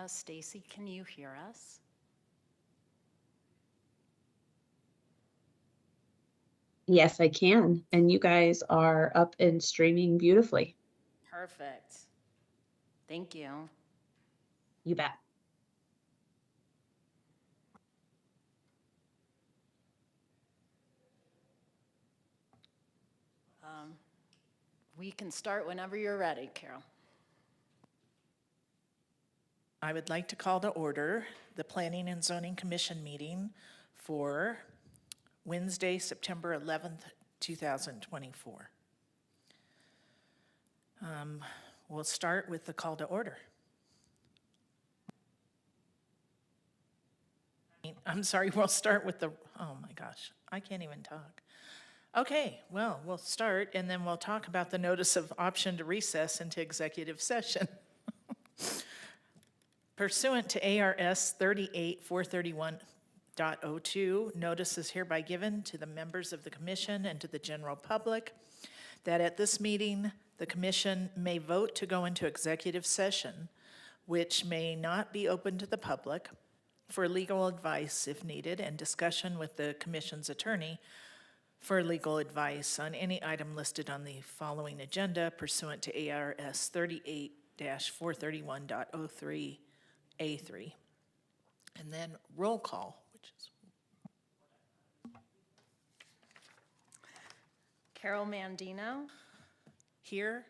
Stacy, can you hear us? Yes, I can. And you guys are up and streaming beautifully. Perfect. Thank you. You bet. We can start whenever you're ready, Carol. I would like to call to order the Planning and Zoning Commission meeting for Wednesday, September 11th, 2024. We'll start with the call to order. I'm sorry, we'll start with oh my gosh, I can't even talk. Okay, well, we'll start and then we'll talk about the notice of option to recess into executive session. Pursuant to ARS 38431.02, notice is hereby given to the members of the commission and to the general public that at this meeting, the commission may vote to go into executive session, which may not be open to the public, for legal advice if needed, and discussion with the commission's attorney for legal advice on any item listed on the following agenda pursuant to ARS 38-431.03. A3. And then roll call, which is Carol Mandino. here.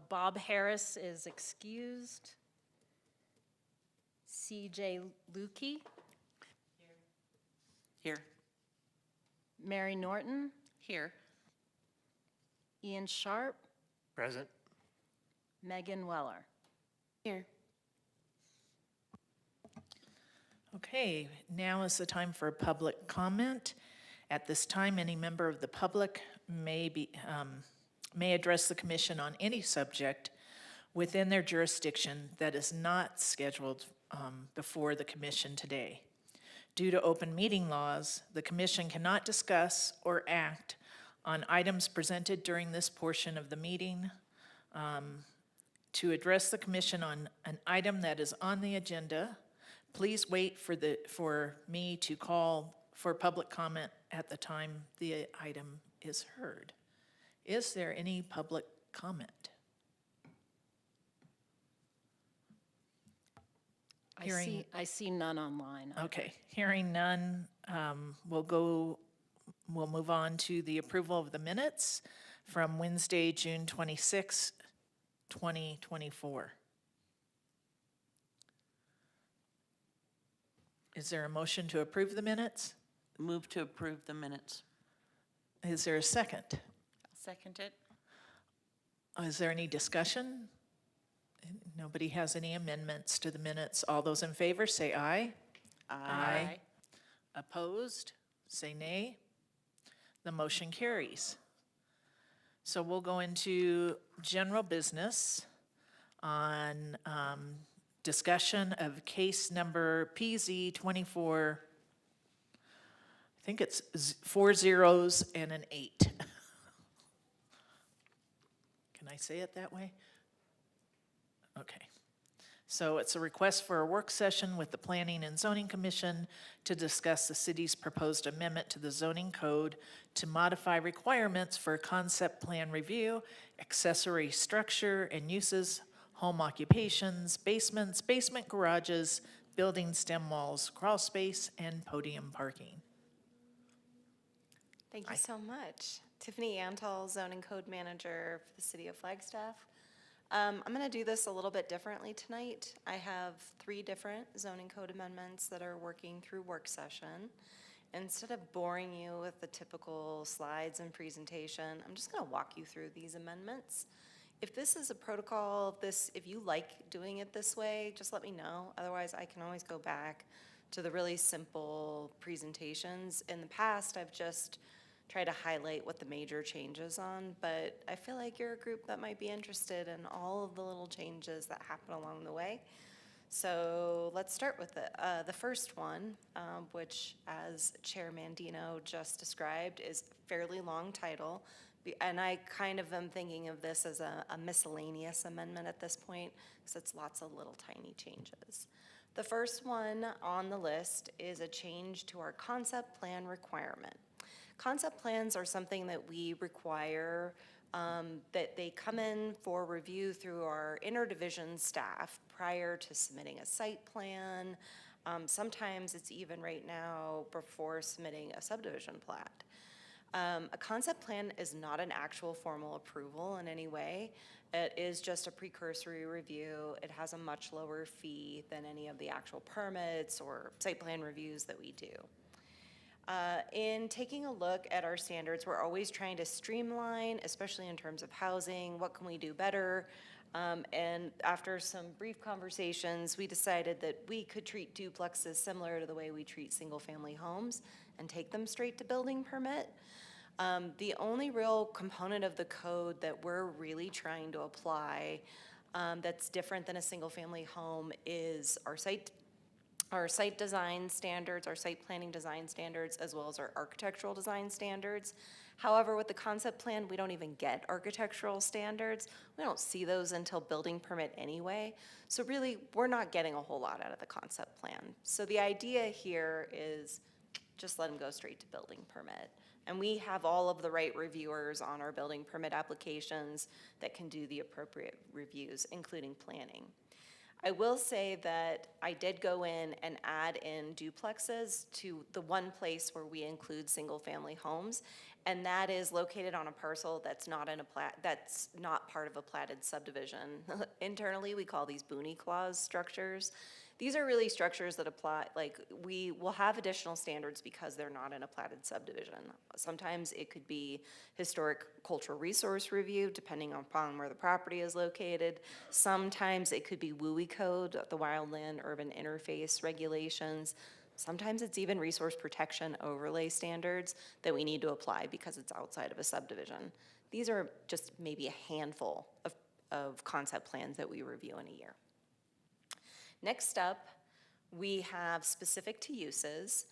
Bob Harris is excused. CJ Lukey. Here. Mary Norton. Here. Ian Sharp. Present. Megan Weller. Here. Okay, now is the time for public comment. At this time, any member of the public may address the commission on any subject within their jurisdiction that is not scheduled before the commission today. Due to open meeting laws, the commission cannot discuss or act on items presented during this portion of the meeting. To address the commission on an item that is on the agenda, please wait for me to call for public comment at the time the item is heard. Is there any public comment? I see none online. Okay, hearing none, we'll move on to the approval of the minutes from Wednesday, June 26, 2024. Is there a motion to approve the minutes? Move to approve the minutes. Is there a second? I'll second it. Is there any discussion? Nobody has any amendments to the minutes. All those in favor say aye. Aye. Opposed? Say nay. The motion carries. So we'll go into general business on discussion of case number PZ 24, I think it's 4 zeros and an 8. Can I say it that way? Okay. So it's a request for a work session with the Planning and Zoning Commission to discuss the city's proposed amendment to the zoning code to modify requirements for concept plan review, accessory structure and uses, home occupations, basements, basement garages, building stem walls, crawl space, and podium parking. Thank you so much. Tiffany Antal, Zoning Code Manager for the City of Flagstaff. I'm going to do this a little bit differently tonight. I have 3 different zoning code amendments that are working through work session. Instead of boring you with the typical slides and presentation, I'm just going to walk you through these amendments. If this is a protocol, if you like doing it this way, just let me know. Otherwise, I can always go back to the really simple presentations. In the past, I've just tried to highlight what the major changes on, but I feel like you're a group that might be interested in all of the little changes that happen along the way. So let's start with it. The first one, which as Chair Mandino just described, is a fairly long title, And I kind of am thinking of this as a miscellaneous amendment at this point, because it's lots of little tiny changes. The first one on the list is a change to our concept plan requirement. Concept plans are something that we require, that they come in for review through our interdivision staff prior to submitting a site plan. Sometimes it's even right now before submitting a subdivision plat. A concept plan is not an actual formal approval in any way. It is just a precursory review. It has a much lower fee than any of the actual permits or site plan reviews that we do. In taking a look at our standards, we're always trying to streamline, especially in terms of housing. What can we do better? And after some brief conversations, we decided that we could treat duplexes similar to the way we treat single-family homes and take them straight to building permit. The only real component of the code that we're really trying to apply that's different than a single-family home is our site design standards, our site planning design standards, as well as our architectural design standards. However, with the concept plan, we don't even get architectural standards. We don't see those until building permit anyway. So really, we're not getting a whole lot out of the concept plan. So the idea here is just let them go straight to building permit. And we have all of the right reviewers on our building permit applications that can do the appropriate reviews, including planning. I will say that I did go in and add in duplexes to the one place where we include single-family homes, and that is located on a parcel that's not in a that's not part of a platted subdivision. Internally, we call these Boonie Clause structures. These are really structures that apply, like, we will have additional standards because they're not in a platted subdivision. Sometimes it could be historic cultural resource review, depending upon where the property is located. Sometimes it could be WUI code, the Wildland Urban Interface regulations. Sometimes it's even resource protection overlay standards that we need to apply because it's outside of a subdivision. These are just maybe a handful of concept plans that we review in a year. Next up, we have specific to uses.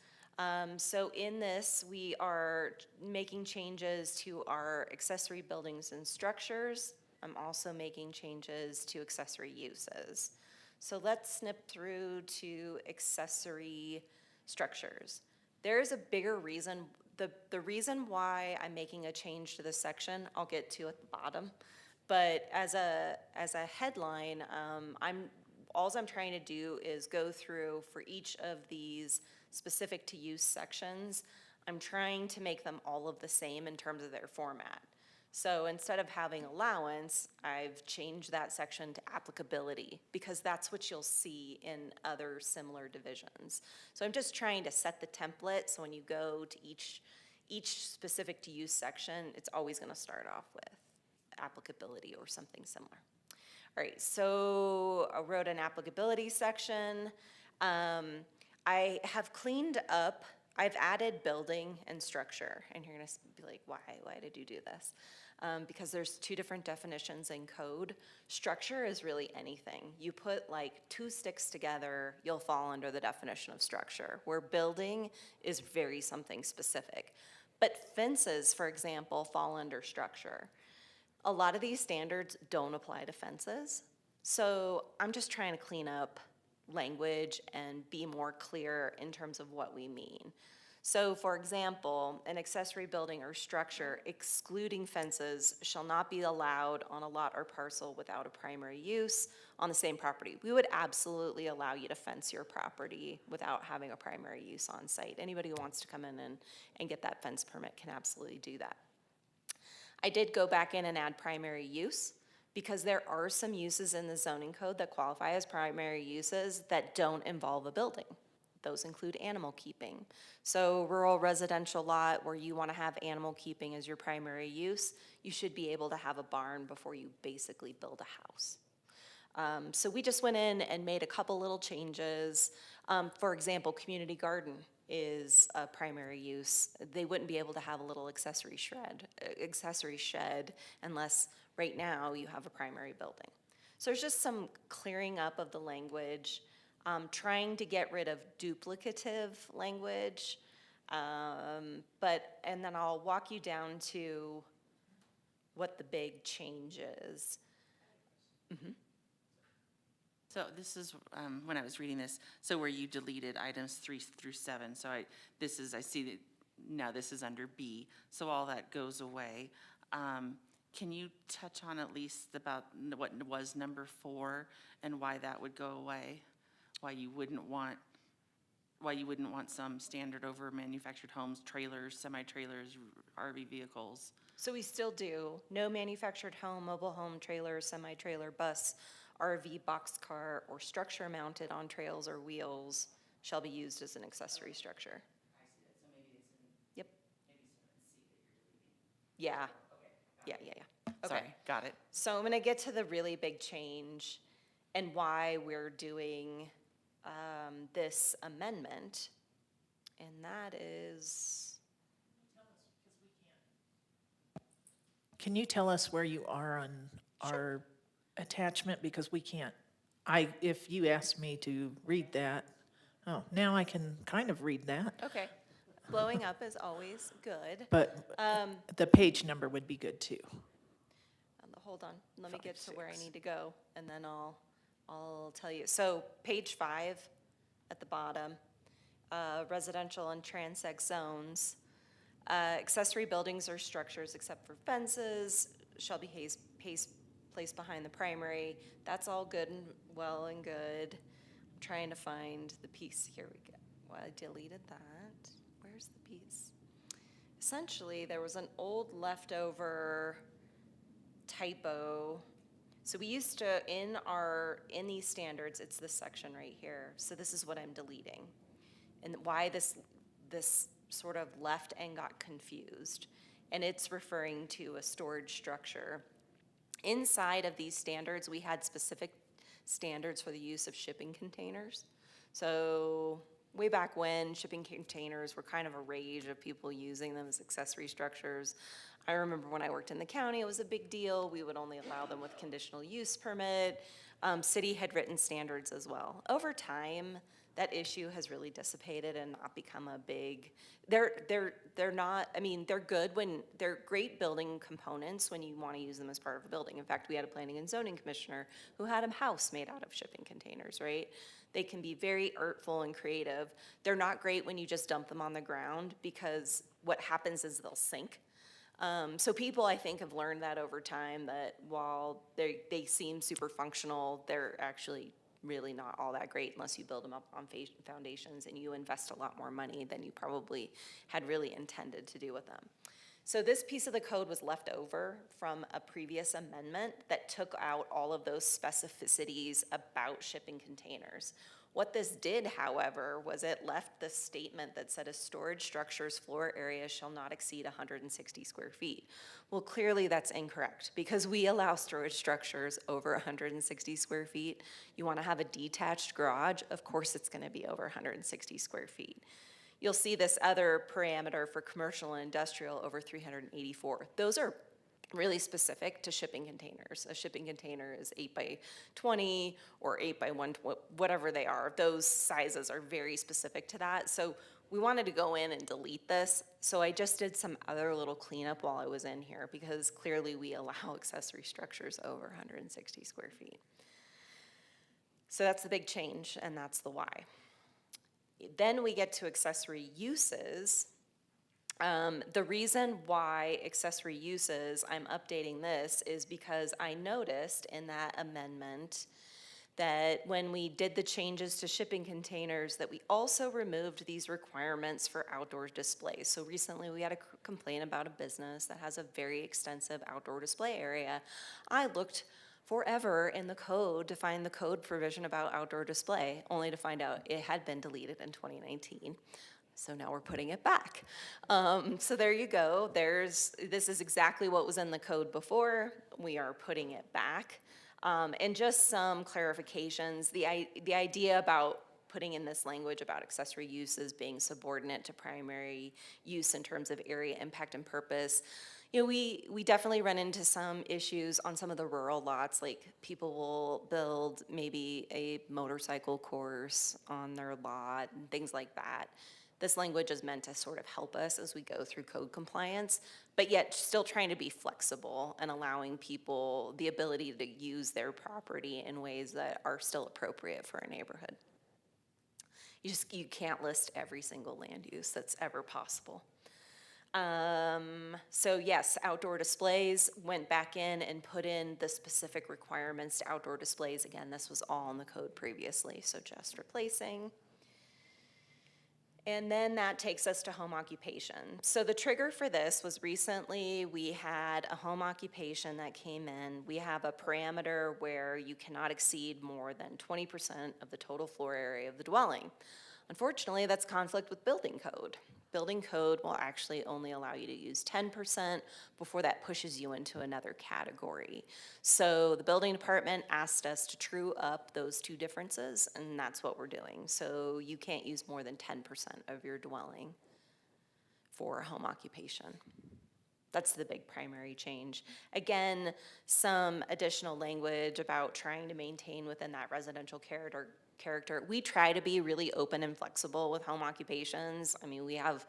So in this, we are making changes to our accessory buildings and structures. I'm also making changes to accessory uses. So let's snip through to accessory structures. There's a bigger reason. The reason why I'm making a change to this section, I'll get to at the bottom. But as a headline, all I'm trying to do is go through for each of these specific to use sections. I'm trying to make them all of the same in terms of their format. So instead of having allowance, I've changed that section to applicability because that's what you'll see in other similar divisions. So I'm just trying to set the template so when you go to each specific to use section, it's always going to start off with applicability or something similar. All right, so I wrote an applicability section. I have cleaned up, I've added building and structure, and you're gonna be like, why did you do this? Because there's two different definitions in code. Structure is really anything. You put like two sticks together, you'll fall under the definition of structure, where building is very something specific. But fences, for example, fall under structure. A lot of these standards don't apply to fences. So I'm just trying to clean up language and be more clear in terms of what we mean. So for example, an accessory building or structure excluding fences shall not be allowed on a lot or parcel without a primary use on the same property. We would absolutely allow you to fence your property without having a primary use on site. Anybody who wants to come in and get that fence permit can absolutely do that. I did go back in and add primary use because there are some uses in the zoning code that qualify as primary uses that don't involve a building. Those include animal keeping. So rural residential lot where you want to have animal keeping as your primary use, you should be able to have a barn before you basically build a house. So we just went in and made a couple little changes. For example, community garden is a primary use. They wouldn't be able to have a little accessory shed unless right now you have a primary building. So there's just some clearing up of the language, trying to get rid of duplicative language, and then I'll walk you down to what the big change is. So this is, when I was reading this, so where you deleted items 3 through 7, so I see that now this is under B, so all that goes away. Can you touch on at least about what was number 4 and why that would go away? Why you wouldn't want some standard over manufactured homes, trailers, semi-trailers, RV vehicles? So we still do, no manufactured home, mobile home, trailer, semi-trailer, bus, RV, boxcar, or structure mounted on trails or wheels shall be used as an accessory structure. Yep. Yeah. Yeah. Okay. Sorry, got it. So I'm gonna get to the really big change and why we're doing this amendment. And that is, Can you tell us where you are on our attachment? Because we can't, if you asked me to read that, oh, now I can kind of read that. okay, blowing up is always good. But the page number would be good too. Hold on, let me get to where I 5, 6. need to go, and then I'll tell you. So page 5 at the bottom, residential and transect zones. Accessory buildings or structures except for fences shall be placed behind the primary. That's all good and well and good. I'm trying to find the piece. Here we go. Well, I deleted that. Where's the piece? Essentially, there was an old leftover typo. So we used to, in these standards, it's this section right here. So this is what I'm deleting. And why this sort of left and got confused. And it's referring to a storage structure. Inside of these standards, we had specific standards for the use of shipping containers. So way back when, shipping containers were kind of a rage of people using them as accessory structures. I remember when I worked in the county, it was a big deal. We would only allow them with conditional use permit. City had written standards as well. Over time, that issue has really dissipated and not become a big, they're not, I mean, they're good when, they're great building components when you want to use them as part of a building. In fact, we had a planning and zoning commissioner who had a house made out of shipping containers, right? They can be very artful and creative. They're not great when you just dump them on the ground because what happens is they'll sink. So people, I think, have learned that over time, that while they seem super functional, they're actually really not all that great unless you build them up on foundations and you invest a lot more money than you probably had really intended to do with them. So this piece of the code was left over from a previous amendment that took out all of those specificities about shipping containers. What this did, however, was it left the statement that said a storage structure's floor area shall not exceed 160 square feet. Well, clearly that's incorrect because we allow storage structures over 160 square feet. You want to have a detached garage, of course it's going to be over 160 square feet. You'll see this other parameter for commercial and industrial over 384. Those are really specific to shipping containers. A shipping container is 8 by 20 or 8 by 1, whatever they are. Those sizes are very specific to that. So we wanted to go in and delete this. So I just did some other little cleanup while I was in here because clearly we allow accessory structures over 160 square feet. So that's the big change and that's the why. Then we get to accessory uses. The reason why accessory uses, I'm updating this, is because I noticed in that amendment that when we did the changes to shipping containers, that we also removed these requirements for outdoor displays. So recently we had a complaint about a business that has a very extensive outdoor display area. I looked forever in the code to find the code provision about outdoor display, only to find out it had been deleted in 2019. So now we're putting it back. So there you go. This is exactly what was in the code before. We are putting it back. And just some clarifications. The idea about putting in this language about accessory uses being subordinate to primary use in terms of area, impact, and purpose. You know, we definitely run into some issues on some of the rural lots, like people will build maybe a motorcycle course on their lot and things like that. This language is meant to sort of help us as we go through code compliance, but yet still trying to be flexible and allowing people the ability to use their property in ways that are still appropriate for a neighborhood. You can't list every single land use that's ever possible. So yes, outdoor displays, went back in and put in the specific requirements to outdoor displays. Again, this was all in the code previously, so just replacing. And then that takes us to home occupation. So the trigger for this was recently we had a home occupation that came in. We have a parameter where you cannot exceed more than 20% of the total floor area of the dwelling. Unfortunately, that's conflict with building code. Building code will actually only allow you to use 10% before that pushes you into another category. So the building department asked us to true up those two differences, and that's what we're doing. So you can't use more than 10% of your dwelling for a home occupation. That's the big primary change. Again, some additional language about trying to maintain within that residential character. We try to be really open and flexible with home occupations. I mean, we have,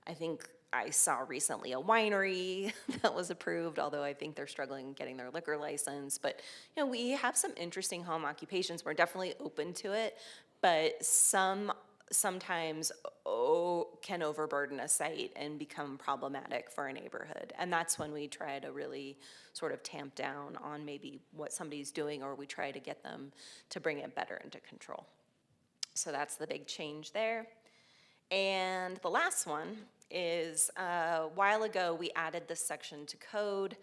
I think I saw recently a winery that was approved, although I think they're struggling getting their liquor license. But, you know, we have some interesting home occupations. We're definitely open to it, but sometimes can overburden a site and become problematic for a neighborhood. And that's when we try to really sort of tamp down on maybe what somebody's doing, or we try to get them to bring it better into control. So that's the big change there. And the last one is a while ago we added this section to code.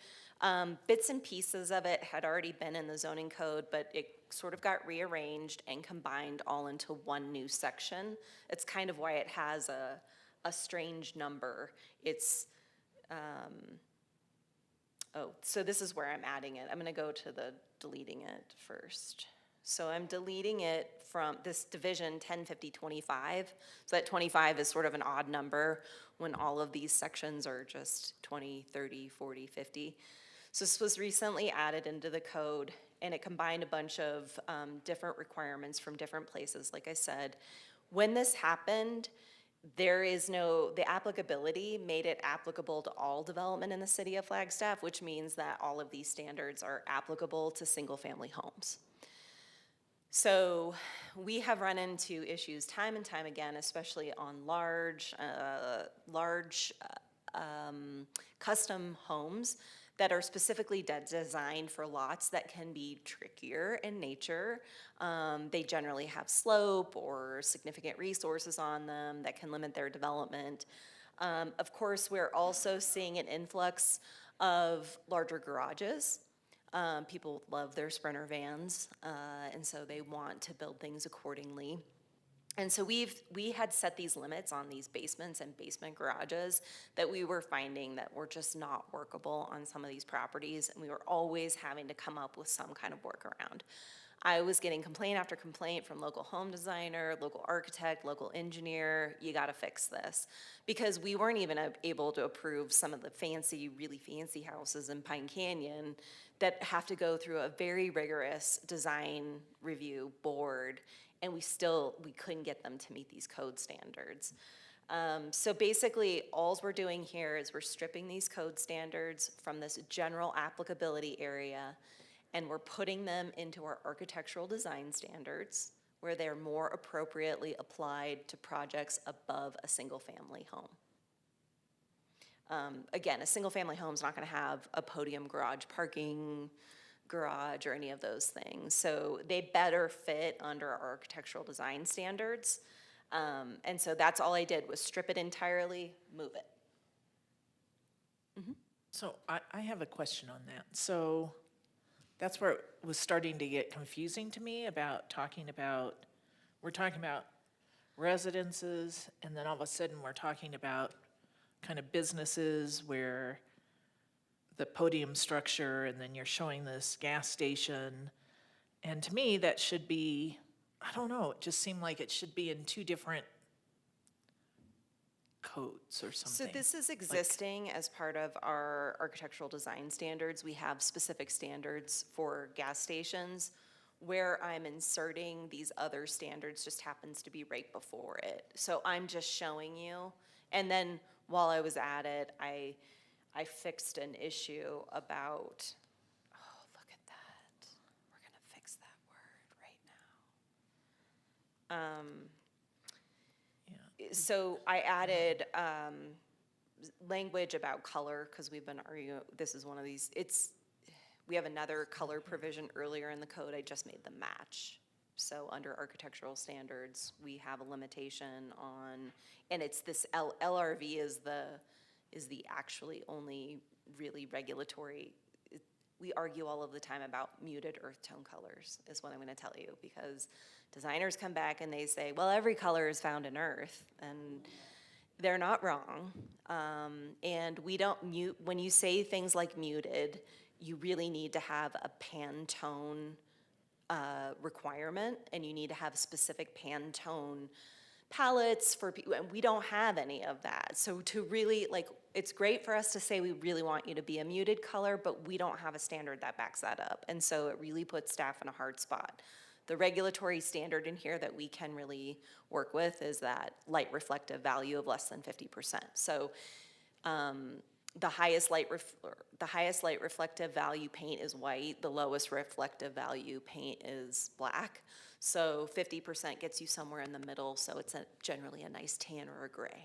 Bits and pieces of it had already been in the zoning code, but it sort of got rearranged and combined all into one new section. It's kind of why it has a strange number. It's, so this is where I'm adding it. I'm gonna go to the deleting it first. So I'm deleting it from this division 105025. So that 25 is sort of an odd number when all of these sections are just 20, 30, 40, 50. So this was recently added into the code, and it combined a bunch of different requirements from different places, like I said. When this happened, the applicability made it applicable to all development in the city of Flagstaff, which means that all of these standards are applicable to single-family homes. So we have run into issues time and time again, especially on large custom homes that are specifically designed for lots that can be trickier in nature. They generally have slope or significant resources on them that can limit their development. Of course, we're also seeing an influx of larger garages. People love their Sprinter vans, and so they want to build things accordingly. And so we had set these limits on these basements and basement garages that we were finding that were just not workable on some of these properties, and we were always having to come up with some kind of workaround. I was getting complaint after complaint from local home designer, local architect, local engineer, you gotta fix this. Because we weren't even able to approve some of the really fancy houses in Pine Canyon that have to go through a very rigorous design review board, and we couldn't get them to meet these code standards. So basically, all we're doing here is we're stripping these code standards from this general applicability area, and we're putting them into our architectural design standards, where they're more appropriately applied to projects above a single-family home. Again, a single-family home is not gonna have a podium garage, parking garage, or any of those things. So they better fit under our architectural design standards. And so that's all I did, was strip it entirely, move it. So I have a question on that. So that's where it was starting to get confusing to me about we're talking about residences, and then all of a sudden we're talking about kind of businesses where the podium structure, and then you're showing this gas station. And to me, that should be, I don't know, it just seemed like it should be in two different codes or something. So this is existing as part of our architectural design standards. We have specific standards for gas stations. where I'm inserting these other standards just happens to be right before it. So I'm just showing you. And then while I was at it, I fixed an issue about, oh, look at that. We're gonna fix that word right now. So I added language about color, because we've been arguing, this is one of these, we have another color provision earlier in the code, I just made them match. So under architectural standards, we have a limitation on, and it's this LRV is the actually only really regulatory. We argue all of the time about muted earth tone colors, is what I'm gonna tell you, because designers come back and they say, well, every color is found in earth, and they're not wrong. And we don't mute, when you say things like muted, you really need to have a Pantone requirement, and you need to have specific Pantone palettes for people, and we don't have any of that. So to really, like, it's great for us to say we really want you to be a muted color, but we don't have a standard that backs that up. And so it really puts staff in a hard spot. The regulatory standard in here that we can really work with is that light reflective value of less than 50%. So the highest light reflective value paint is white, the lowest reflective value paint is black. So 50% gets you somewhere in the middle, so it's generally a nice tan or a gray.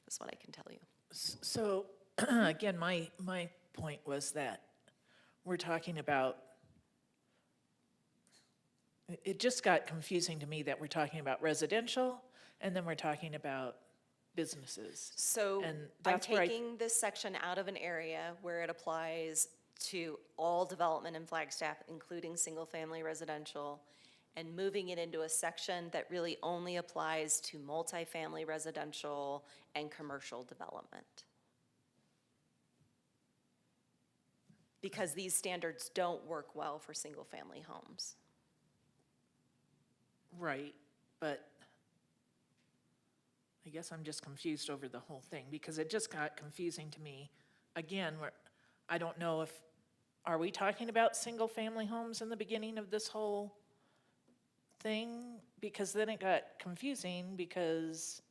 That's what I can tell you. So, again, my point was that we're talking about, it just got confusing to me that we're talking about residential, and then we're talking about businesses. So And I'm that's where I- taking this section out of an area where it applies to all development in Flagstaff, including single-family residential, and moving it into a section that really only applies to multifamily residential and commercial development. Because these standards don't work well for single-family homes. Right, but I guess I'm just confused over the whole thing, because it just got confusing to me. Again, I don't know if, are we talking about single-family homes in the beginning of this whole thing? Because then it got confusing, because,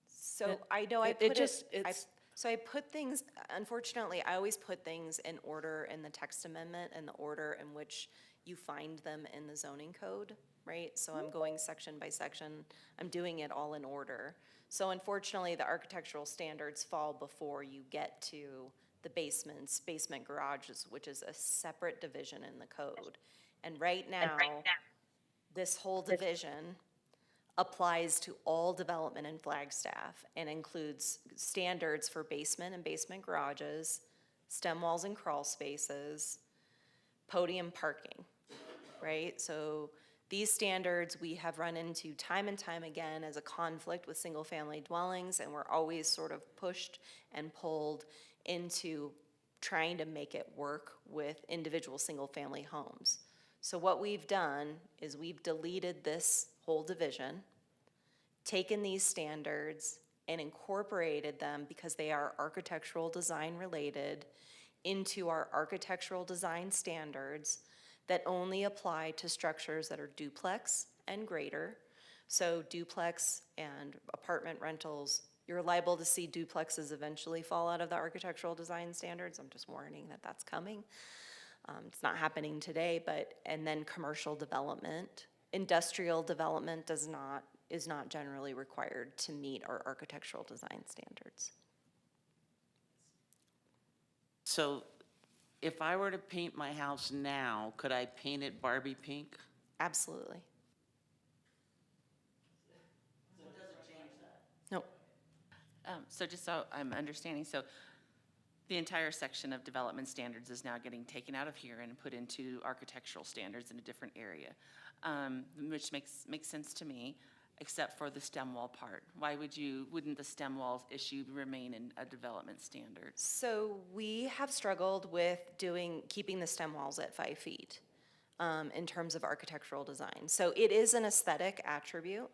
So I know I it put it, just- it's- so I put things, unfortunately, I always put things in order in the text amendment and the order in which you find them in the zoning code, right? So I'm going section by section, I'm doing it all in order. So unfortunately, the architectural standards fall before you get to the basements, basement garages, which is a separate division in the code. And right now, this whole division applies to all development in Flagstaff and includes standards for basement and basement garages, stem walls and crawl spaces, podium parking, right? So these standards we have run into time and time again as a conflict with single-family dwellings, and we're always sort of pushed and pulled into trying to make it work with individual single-family homes. So what we've done is we've deleted this whole division, taken these standards and incorporated them, because they are architectural design related, into our architectural design standards that only apply to structures that are duplex and greater. So duplex and apartment rentals, you're liable to see duplexes eventually fall out of the architectural design standards. I'm just warning that that's coming. It's not happening today, but, and then commercial development. Industrial development is not generally required to meet our architectural design standards. So if I were to paint my house now, could I paint it Barbie pink? Absolutely. Nope. So just so I'm understanding, so the entire section of development standards is now getting taken out of here and put into architectural standards in a different area, which makes sense to me, except for the stem wall part. Why wouldn't the stem wall issue remain in a development standard? So we have struggled with keeping the stem walls at 5 feet in terms of architectural design. So it is an aesthetic attribute.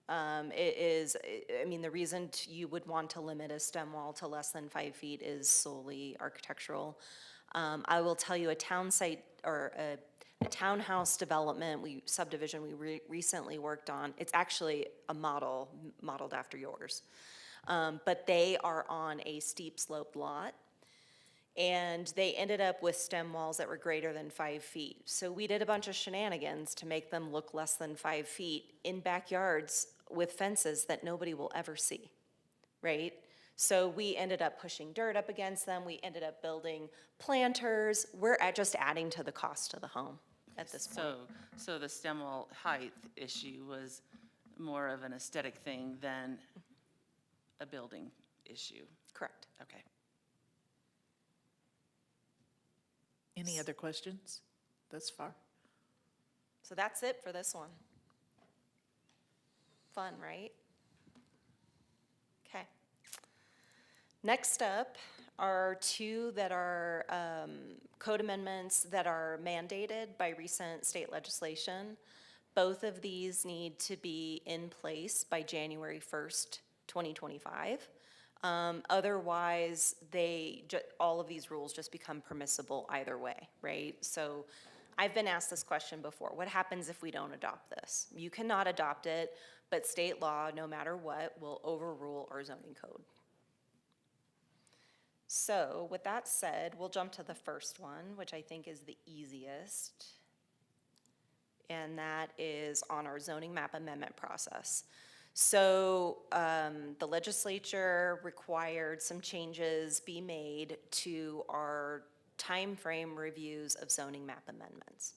It is, I mean, the reason you would want to limit a stem wall to less than 5 feet is solely architectural. I will tell you, a town site or a townhouse development, subdivision we recently worked on. It's actually a modeled after yours. But they are on a steep sloped lot. And they ended up with stem walls that were greater than 5 feet. So we did a bunch of shenanigans to make them look less than 5 feet in backyards with fences that nobody will ever see, right? So we ended up pushing dirt up against them. We ended up building planters. We're just adding to the cost of the home at this point. So the stem wall height issue was more of an aesthetic thing than a building issue? Correct. Okay. Any other questions thus far? So that's it for this one. Fun, right? Okay. Next up are two that are code amendments that are mandated by recent state legislation. Both of these need to be in place by January 1st, 2025. Otherwise, all of these rules just become permissible either way, right? So I've been asked this question before. What happens if we don't adopt this? You cannot adopt it, but state law, no matter what, will overrule our zoning code. So with that said, we'll jump to the first one, which I think is the easiest. And that is on our zoning map amendment process. So the legislature required some changes be made to our timeframe reviews of zoning map amendments.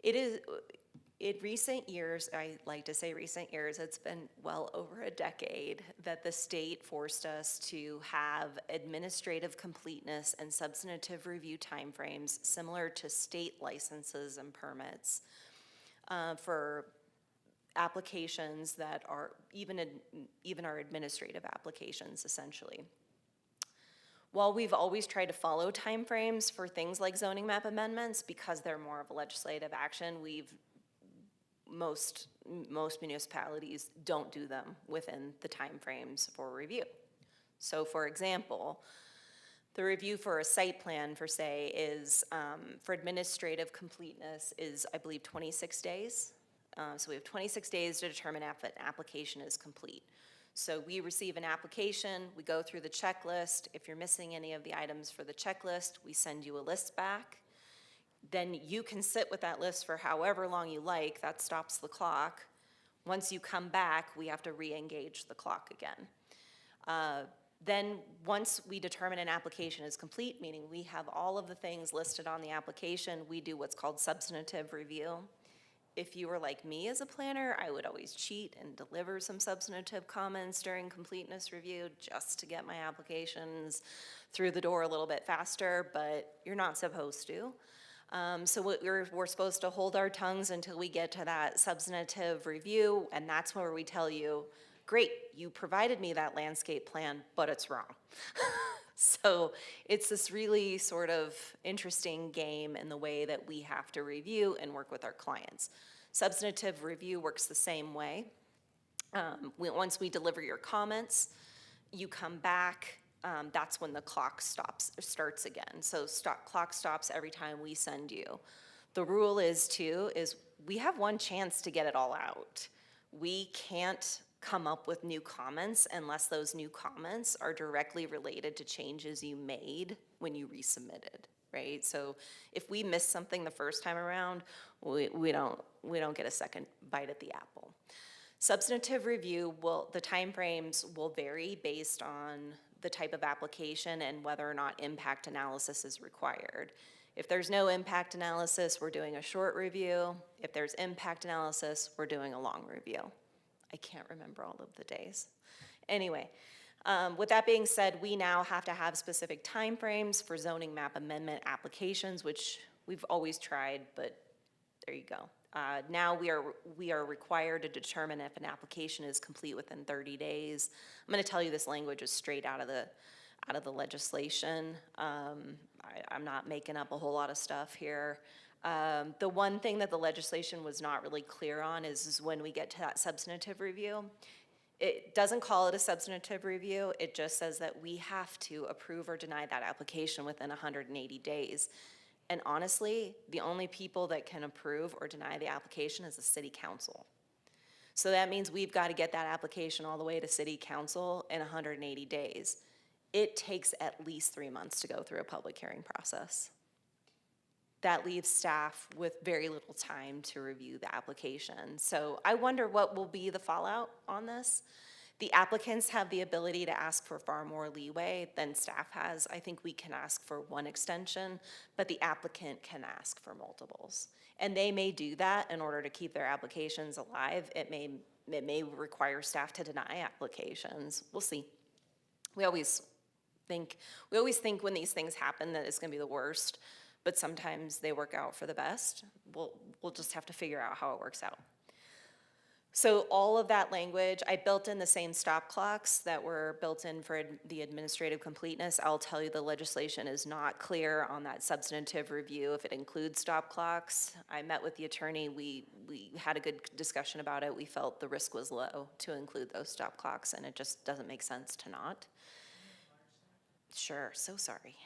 In recent years, I like to say recent years, it's been well over a decade that the state forced us to have administrative completeness and substantive review timeframes similar to state licenses and permits for applications that are even our administrative applications, essentially. While we've always tried to follow timeframes for things like zoning map amendments, because they're more of a legislative action, most municipalities don't do them within the timeframes for review. So for example, the review for a site plan for say is, for administrative completeness is, I believe, 26 days. So we have 26 days to determine if an application is complete. So we receive an application, we go through the checklist. If you're missing any of the items for the checklist, we send you a list back. Then you can sit with that list for however long you like. That stops the clock. Once you come back, we have to re-engage the clock again. Then once we determine an application is complete, meaning we have all of the things listed on the application, we do what's called substantive review. If you were like me as a planner, I would always cheat and deliver some substantive comments during completeness review just to get my applications through the door a little bit faster, but you're not supposed to. So we're supposed to hold our tongues until we get to that substantive review, and that's where we tell you, great, you provided me that landscape plan, but it's wrong. So it's this really sort of interesting game in the way that we have to review and work with our clients. Substantive review works the same way. Once we deliver your comments, you come back, that's when the clock starts again. So clock stops every time we send you. The rule is we have one chance to get it all out. We can't come up with new comments unless those new comments are directly related to changes you made when you resubmitted, right? So if we miss something the first time around, we don't get a second bite at the apple. Substantive review the timeframes will vary based on the type of application and whether or not impact analysis is required. If there's no impact analysis, we're doing a short review. If there's impact analysis, we're doing a long review. I can't remember all of the days. Anyway, with that being said, we now have to have specific timeframes for zoning map amendment applications, which we've always tried, but there you go. Now we are required to determine if an application is complete within 30 days. I'm going to tell you this language is straight out of the legislation. I'm not making up a whole lot of stuff here. The one thing that the legislation was not really clear on is when we get to that substantive review. It doesn't call it a substantive review. It just says that we have to approve or deny that application within 180 days. And honestly, the only people that can approve or deny the application is the city council. So that means we've got to get that application all the way to city council in 180 days. It takes at least 3 months to go through a public hearing process. That leaves staff with very little time to review the application. So I wonder what will be the fallout on this. The applicants have the ability to ask for far more leeway than staff has. I think we can ask for one extension, but the applicant can ask for multiples. And they may do that in order to keep their applications alive. It may require staff to deny applications. We'll see. We always think when these things happen that it's gonna be the worst, but sometimes they work out for the best. We'll just have to figure out how it works out. So all of that language, I built in the same stop clocks that were built in for the administrative completeness. I'll tell you the legislation is not clear on that substantive review if it includes stop clocks. I met with the attorney, we had a good discussion about it. We felt the risk was low to include those stop clocks, and it just doesn't make sense to not. Sure, so sorry.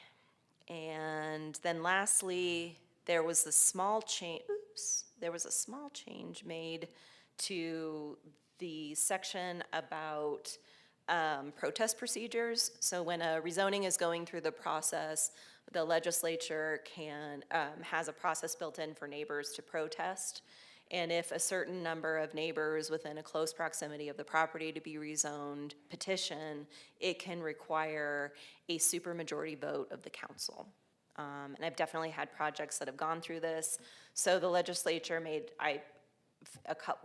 And then lastly, there was a small change made to the section about protest procedures. So when a rezoning is going through the process, the legislature has a process built in for neighbors to protest. And if a certain number of neighbors within a close proximity of the property to be rezoned petition, it can require a supermajority vote of the council. And I've definitely had projects that have gone through this. So the legislature made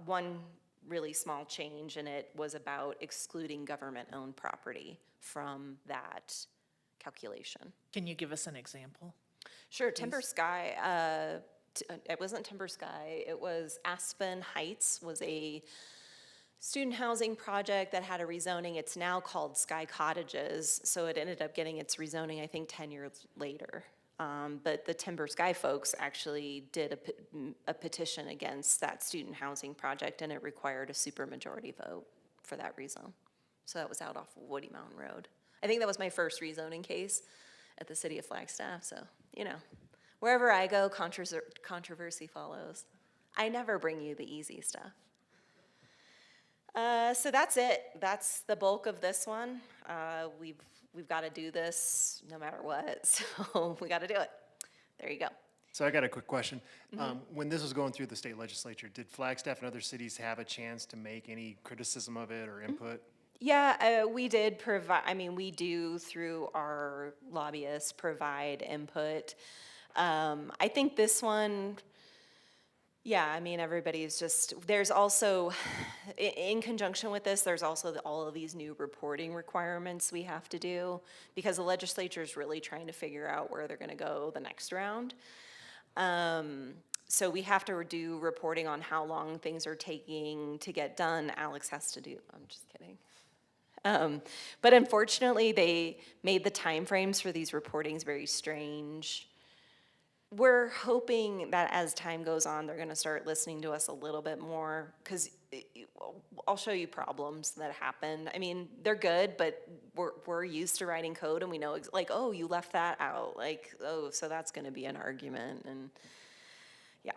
one really small change, and it was about excluding government-owned property from that calculation. Can you give us an example? Sure, Timber Sky, it wasn't Timber Sky, it was Aspen Heights, was a student housing project that had a rezoning. It's now called Sky Cottages, so it ended up getting its rezoning, I think, 10 years later. But the Timber Sky folks actually did a petition against that student housing project, and it required a supermajority vote for that rezone. So that was out off of Woody Mountain Road. I think that was my first rezoning case at the city of Flagstaff, so, you know, wherever I go, controversy follows. I never bring you the easy stuff. So that's it. That's the bulk of this one. We've got to do this no matter what, so we got to do it. There you go. So I got a quick question. When this was going through the state legislature, did Flagstaff and other cities have a chance to make any criticism of it or input? Yeah, we did provide, I mean, we do through our lobbyists provide input. I think this one, yeah, I mean, everybody's just, there's also, in conjunction with this, there's also all of these new reporting requirements we have to do because the legislature is really trying to figure out where they're going to go the next round. So we have to do reporting on how long things are taking to get done. Alex has to do, I'm just kidding. But unfortunately, they made the timeframes for these reportings very strange. We're hoping that as time goes on, they're gonna start listening to us a little bit more, because I'll show you problems that happen. I mean, they're good, but we're used to writing code, and we know, like, oh, you left that out, like, oh, so that's gonna be an argument, and yeah.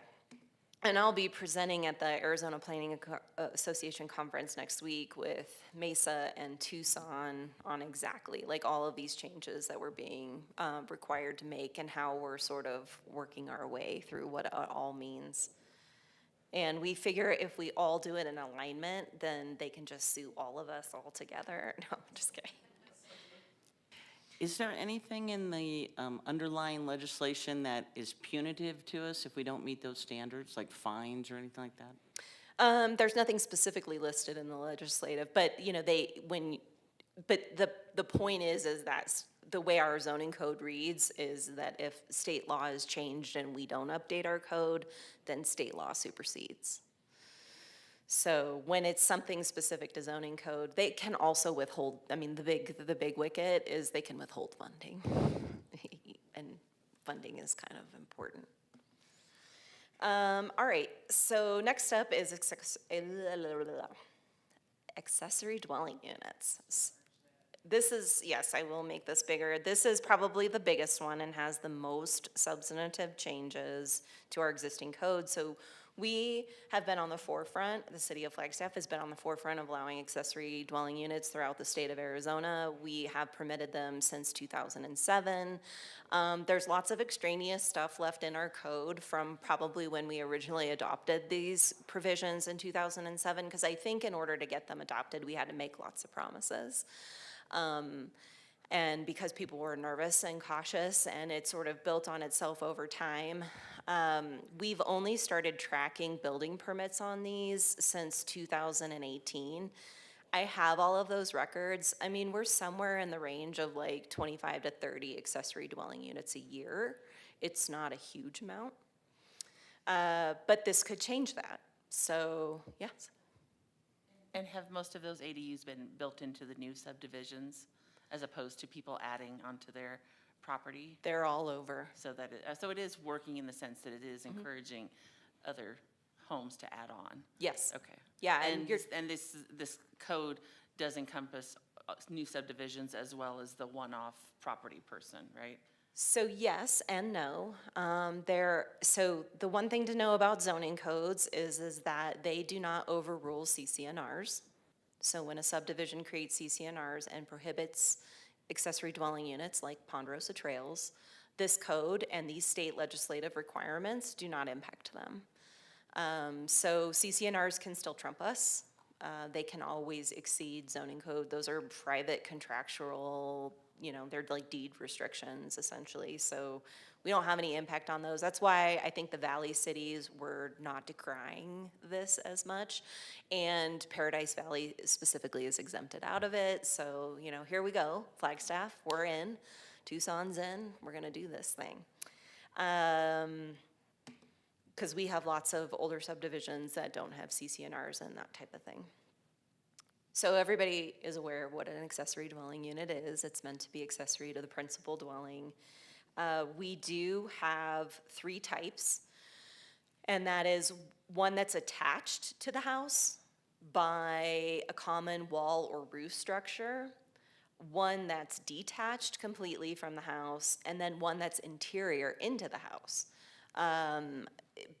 And I'll be presenting at the Arizona Planning Association Conference next week with Mesa and Tucson on exactly, like, all of these changes that we're being required to make and how we're sort of working our way through what it all means. And we figure if we all do it in alignment, then they can just sue all of us all together. No, I'm just kidding. Is there anything in the underlying legislation that is punitive to us if we don't meet those standards, like fines or anything like that? There's nothing specifically listed in the legislative, but, you know, the point is that the way our zoning code reads is that if state law is changed and we don't update our code, then state law supersedes. So when it's something specific to zoning code, they can also withhold, I mean, the big wicket is they can withhold funding. And funding is kind of important. All right, so next up is accessory dwelling units. This is, yes, I will make this bigger. This is probably the biggest one and has the most substantive changes to our existing code. So we have been on the forefront, the city of Flagstaff has been on the forefront of allowing accessory dwelling units throughout the state of Arizona. We have permitted them since 2007. There's lots of extraneous stuff left in our code from probably when we originally adopted these provisions in 2007, because I think in order to get them adopted, we had to make lots of promises. And because people were nervous and cautious, and it sort of built on itself over time, we've only started tracking building permits on these since 2018. I have all of those records. I mean, we're somewhere in the range of like 25 to 30 accessory dwelling units a year. It's not a huge amount. But this could change that. So, yes. And have most of those ADUs been built into the new subdivisions as opposed to people adding onto their property? They're all over. So that, so it is working in the sense that it is encouraging other homes to add on? Yes. Okay. Yeah, and you're, And this code does encompass new subdivisions as well as the one-off property person, right? so yes and no. So the one thing to know about zoning codes is that they do not overrule CCNRs. So when a subdivision creates CCNRs and prohibits accessory dwelling units like Ponderosa Trails, this code and these state legislative requirements do not impact them. So CCNRs can still trump us. They can always exceed zoning code. Those are private contractual, they're like deed restrictions essentially. So we don't have any impact on those. That's why I think the Valley cities were not decrying this as much. And Paradise Valley specifically is exempted out of it. So, here we go. Flagstaff, we're in. Tucson's in. We're gonna do this thing. Because we have lots of older subdivisions that don't have CCNRs and that type of thing. So everybody is aware of what an accessory dwelling unit is. It's meant to be accessory to the principal dwelling. We do have 3 types, and that is one that's attached to the house by a common wall or roof structure, one that's detached completely from the house, and then one that's interior into the house.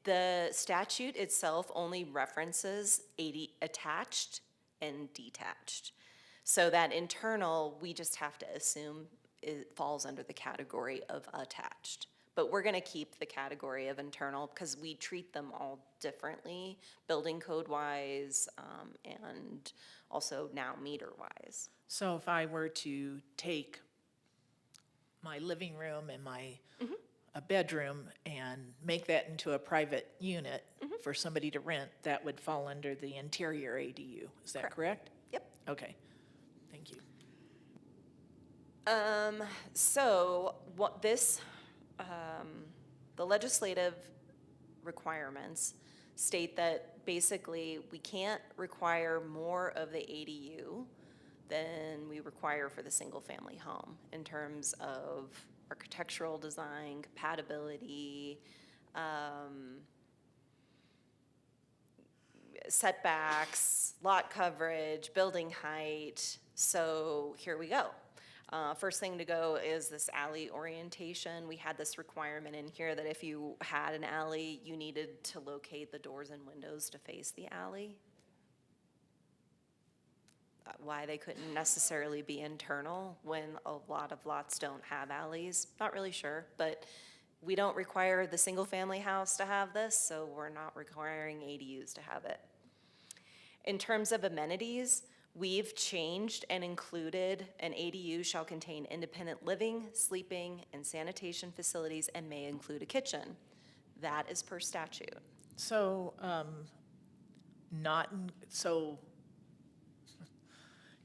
The statute itself only references attached and detached. So that internal, we just have to assume it falls under the category of attached. But we're gonna keep the category of internal because we treat them all differently, building code-wise, and also now meter-wise. So if I were to take my living room and my a bedroom and make that into a private unit for somebody to rent, that would fall under the interior ADU. Is that correct? Yep. Okay, thank you. So what this, the legislative requirements state that basically we can't require more of the ADU than we require for the single-family home in terms of architectural design, compatibility, setbacks, lot coverage, building height. So here we go. First thing to go is this alley orientation. We had this requirement in here that if you had an alley, you needed to locate the doors and windows to face the alley. Why they couldn't necessarily be internal when a lot of lots don't have alleys, not really sure, but we don't require the single-family house to have this, so we're not requiring ADUs to have it. In terms of amenities, we've changed and included an ADU shall contain independent living, sleeping, and sanitation facilities and may include a kitchen. That is per statute. So,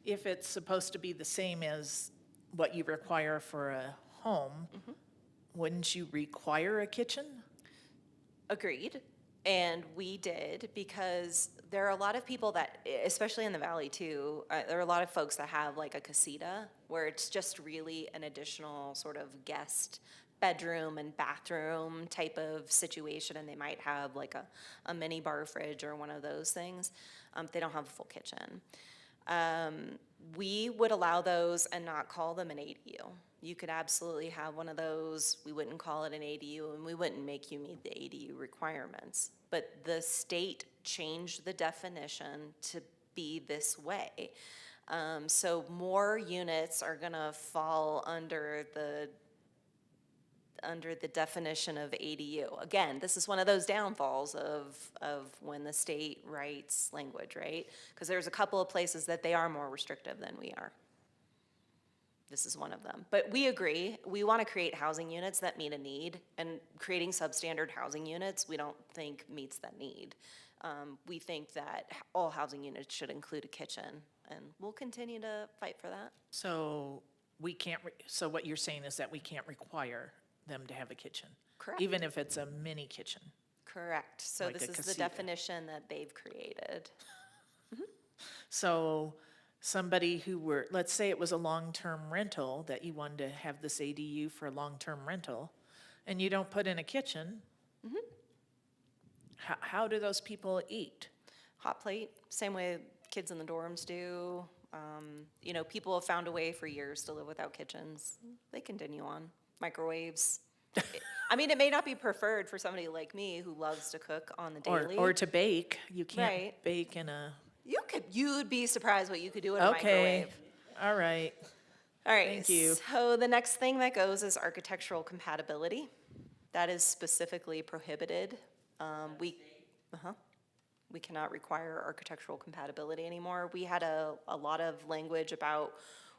if it's supposed to be the same as what you require for a home, wouldn't you require a kitchen? Agreed. And we did because there are a lot of people that, especially in the Valley too, there are a lot of folks that have like a casita where it's just really an additional sort of guest bedroom and bathroom type of situation, and they might have like a mini bar fridge or one of those things. They don't have a full kitchen. We would allow those and not call them an ADU. You could absolutely have one of those, we wouldn't call it an ADU, and we wouldn't make you meet the ADU requirements. But the state changed the definition to be this way. So more units are gonna fall under the definition of ADU. Again, this is one of those downfalls of when the state writes language, right? Because there's a couple of places that they are more restrictive than we are. This is one of them. But we agree, we want to create housing units that meet a need, and creating substandard housing units, we don't think meets that need. We think that all housing units should include a kitchen, and we'll continue to fight for that. So we can't, so what you're saying is that we can't require them to have a kitchen? Correct. Even if it's a mini kitchen? Correct. So Like this a is the casita. definition that they've created. So somebody who were, let's say it was a long-term rental, that you wanted to have this ADU for a long-term rental, and you don't put in a kitchen, how do those people eat? Hot plate, same way kids in the dorms do. You know, people have found a way for years to live without kitchens. They continue on. Microwaves. I mean, it may not be preferred for somebody like me who loves to cook on the daily. Or to bake? You can't Right. bake in a, You'd be surprised what you could do in a okay, microwave. all right. All right. Thank you. So the next thing that goes is architectural compatibility. That is specifically prohibited. We cannot require architectural compatibility anymore. We had a lot of language about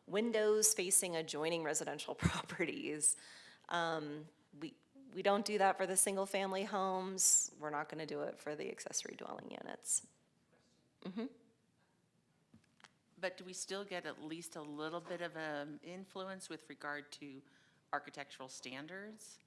windows facing adjoining residential properties. We don't do that for the single-family homes. We're not gonna do it for the accessory dwelling units. But do we still get at least a little bit of influence with regard to architectural standards?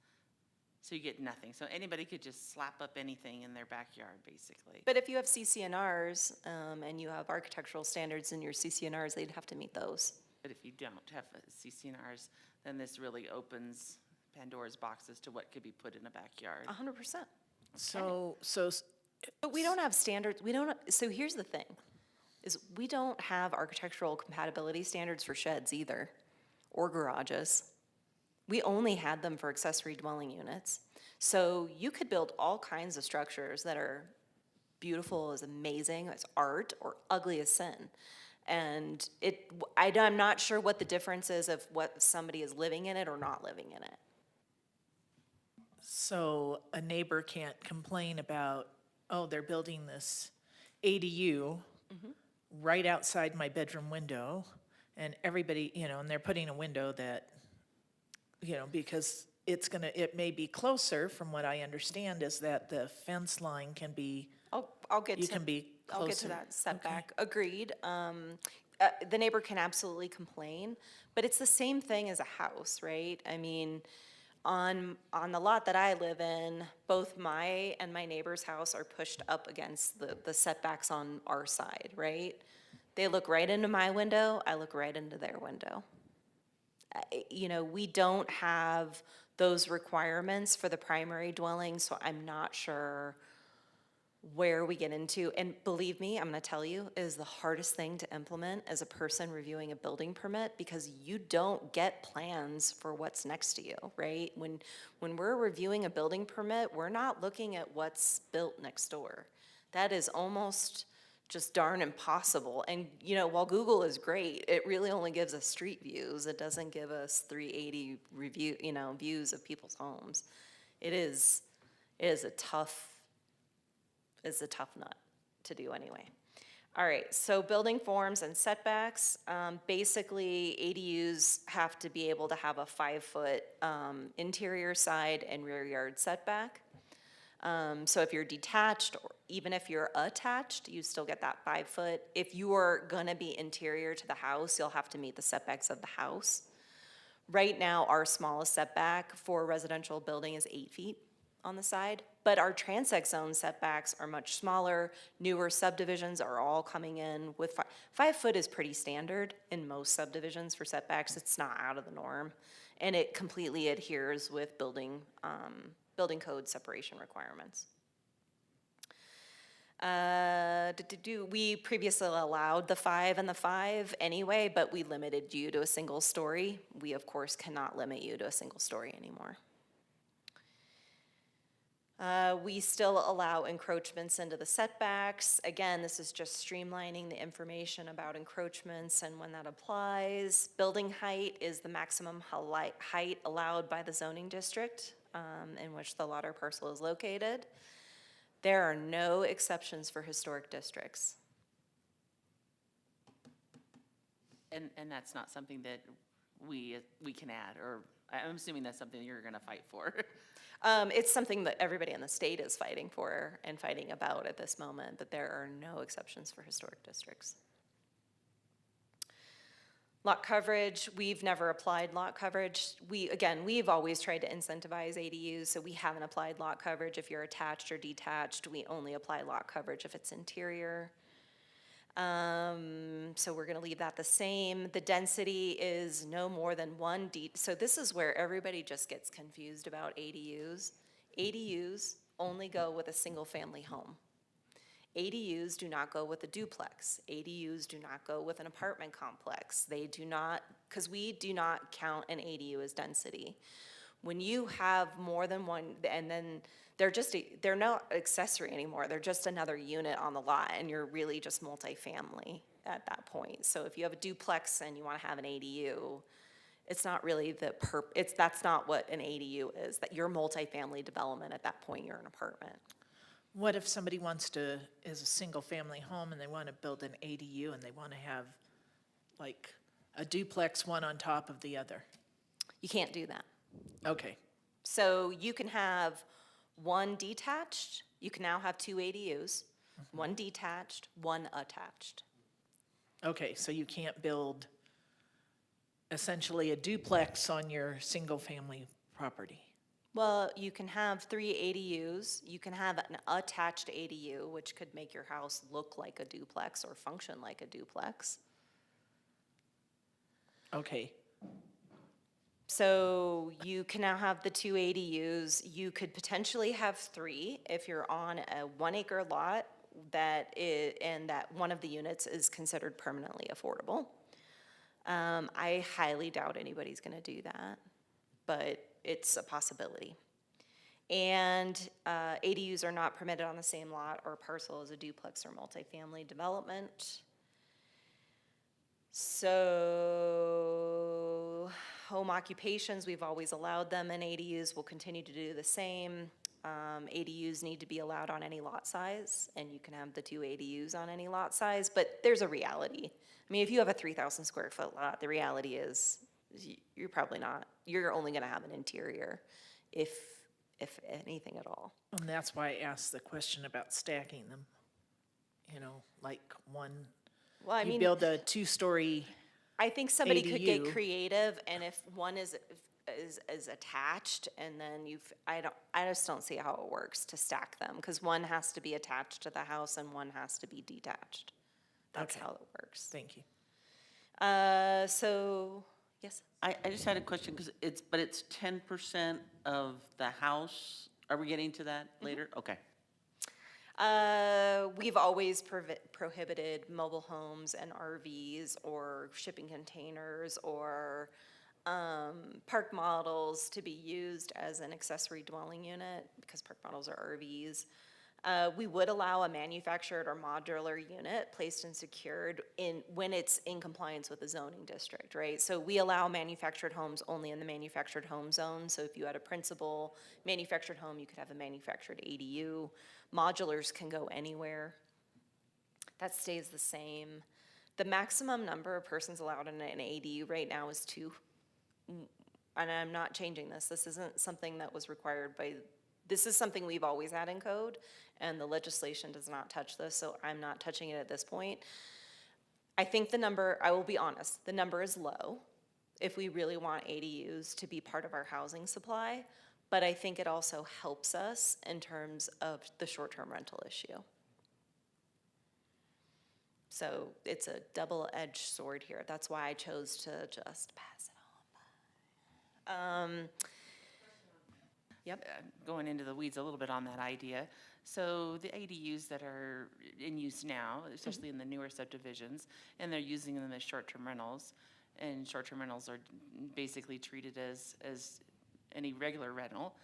So you get nothing. So anybody could just slap up anything in their backyard, basically. But if you have CCNRs, and you have architectural standards in your CCNRs, they'd have to meet those. But if you don't have CCNRs, then this really opens Pandora's box as to what could be put in a backyard. 100%. So, But we don't have standards, so here's the thing, is we don't have architectural compatibility standards for sheds either, or garages. We only had them for accessory dwelling units. So you could build all kinds of structures that are beautiful as amazing as art, or ugly as sin. And I'm not sure what the difference is of what somebody is living in it or not living in it. so a neighbor can't complain about, oh, they're building this ADU right outside my bedroom window, and everybody, and they're putting a window that, because it may be closer, from what I understand, is that the fence line can be, I'll get you to, can be I'll get closer. to that setback, agreed. The neighbor can absolutely complain, but it's the same thing as a house, right? I mean, on the lot that I live in, both my and my neighbor's house are pushed up against the setbacks on our side, right? They look right into my window, I look right into their window. We don't have those requirements for the primary dwelling, so I'm not sure where we get into. And believe me, I'm gonna tell you, it is the hardest thing to implement as a person reviewing a building permit, because you don't get plans for what's next to you, right? When we're reviewing a building permit, we're not looking at what's built next door. That is almost just darn impossible. And, while Google is great, it really only gives us street views. It doesn't give us 360 views of people's homes. It is a tough nut to do anyway. All right, so building forms and setbacks, basically ADUs have to be able to have a 5-foot interior side and rear yard setback. So if you're detached, or even if you're attached, you still get that 5-foot. If you are gonna be interior to the house, you'll have to meet the setbacks of the house. Right now, our smallest setback for a residential building is 8 feet on the side, but our transect zone setbacks are much smaller. Newer subdivisions are all coming in with 5 foot is pretty standard in most subdivisions for setbacks. It's not out of the norm, and it completely adheres with building code separation requirements. We previously allowed the 5 and the 5 anyway, but we limited you to a single story. We, of course, cannot limit you to a single story anymore. We still allow encroachments into the setbacks. Again, this is just streamlining the information about encroachments and when that applies. Building height is the maximum height allowed by the zoning district in which the lot or parcel is located. There are no exceptions for historic districts. And that's not something that we can add, or I'm assuming that's something you're gonna fight for. It's something that everybody in the state is fighting for and fighting about at this moment, but there are no exceptions for historic districts. Lot coverage, we've never applied lot coverage. We've always tried to incentivize ADUs, so we haven't applied lot coverage if you're attached or detached. We only apply lot coverage if it's interior. So we're gonna leave that the same. The density is no more than so this is where everybody just gets confused about ADUs. ADUs only go with a single-family home. ADUs do not go with a duplex. ADUs do not go with an apartment complex. They do not, because we do not count an ADU as density. When you have more than one, and then they're not accessory anymore. They're just another unit on the lot, and you're really just multifamily at that point. So if you have a duplex and you want to have an ADU, it's not really that's not what an ADU is. That you're multifamily development at that point. You're an apartment. What if somebody is a single-family home and they want to build an ADU and they want to have like a duplex, one on top of the other? You can't do that. Okay, So you can have one detached, you can now have 2 ADUs, one detached, one attached. okay, so you can't build essentially a duplex on your single-family property. Well, you can have 3 ADUs, you can have an attached ADU, which could make your house look like a duplex or function like a duplex. Okay, So you can now have the 2 ADUs. You could potentially have 3 if you're on a 1-acre lot and that one of the units is considered permanently affordable. I highly doubt anybody's gonna do that, but it's a possibility. And ADUs are not permitted on the same lot or parcel as a duplex or multifamily development. So home occupations, we've always allowed them, and ADUs will continue to do the same. ADUs need to be allowed on any lot size, and you can have the 2 ADUs on any lot size, but there's a reality. I mean, if you have a 3,000 square foot lot, the reality is you're only gonna have an interior, if anything at all. and that's why I asked the question about stacking them. You know, like Well, I you mean, build a 2-story, I think somebody could get ADU. creative, and if one is attached, and then I just don't see how it works to stack them, because one has to be attached to the house and one has to be detached. That's Okay. how it works. thank you. So, yes, I just had a question, because it's 10% of the house. Are we getting to that later? Okay. we've always prohibited mobile homes and RVs or shipping containers or park models to be used as an accessory dwelling unit, because park models are RVs. We would allow a manufactured or modular unit placed and secured when it's in compliance with the zoning district, right? So we allow manufactured homes only in the manufactured home zone. So if you had a principal manufactured home, you could have a manufactured ADU. Modulars can go anywhere. That stays the same. The maximum number of persons allowed in an ADU right now is 2. And I'm not changing this. This isn't something that was required by, this is something we've always had in code, and the legislation does not touch this, so I'm not touching it at this point. I think the number, I will be honest, the number is low if we really want ADUs to be part of our housing supply, but I think it also helps us in terms of the short-term rental issue. So it's a double-edged sword here. That's why I chose to just pass it on. Yep. Going into the weeds a little bit on that idea. So the ADUs that are in use now, especially in the newer subdivisions, and they're using them as short-term rentals, and short-term rentals are basically treated as any regular rental,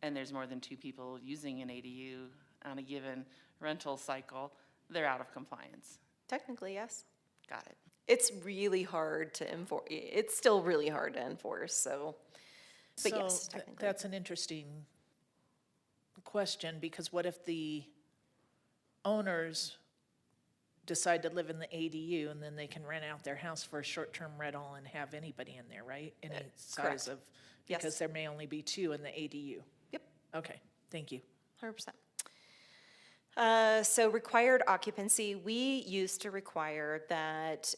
and there's more than 2 people using an ADU on a given rental cycle, they're out of compliance. Technically, yes. Got it. It's really hard to enforce. It's still really hard to enforce, so. But yes, So technically. that's an interesting question, because what if the owners decide to live in the ADU and then they can rent out their house for a short-term rental and have anybody in there, right? Any size correct. of, Yes. because there may only be 2 in the ADU. Yep. Okay, thank you. 100%. So required occupancy, we used to require that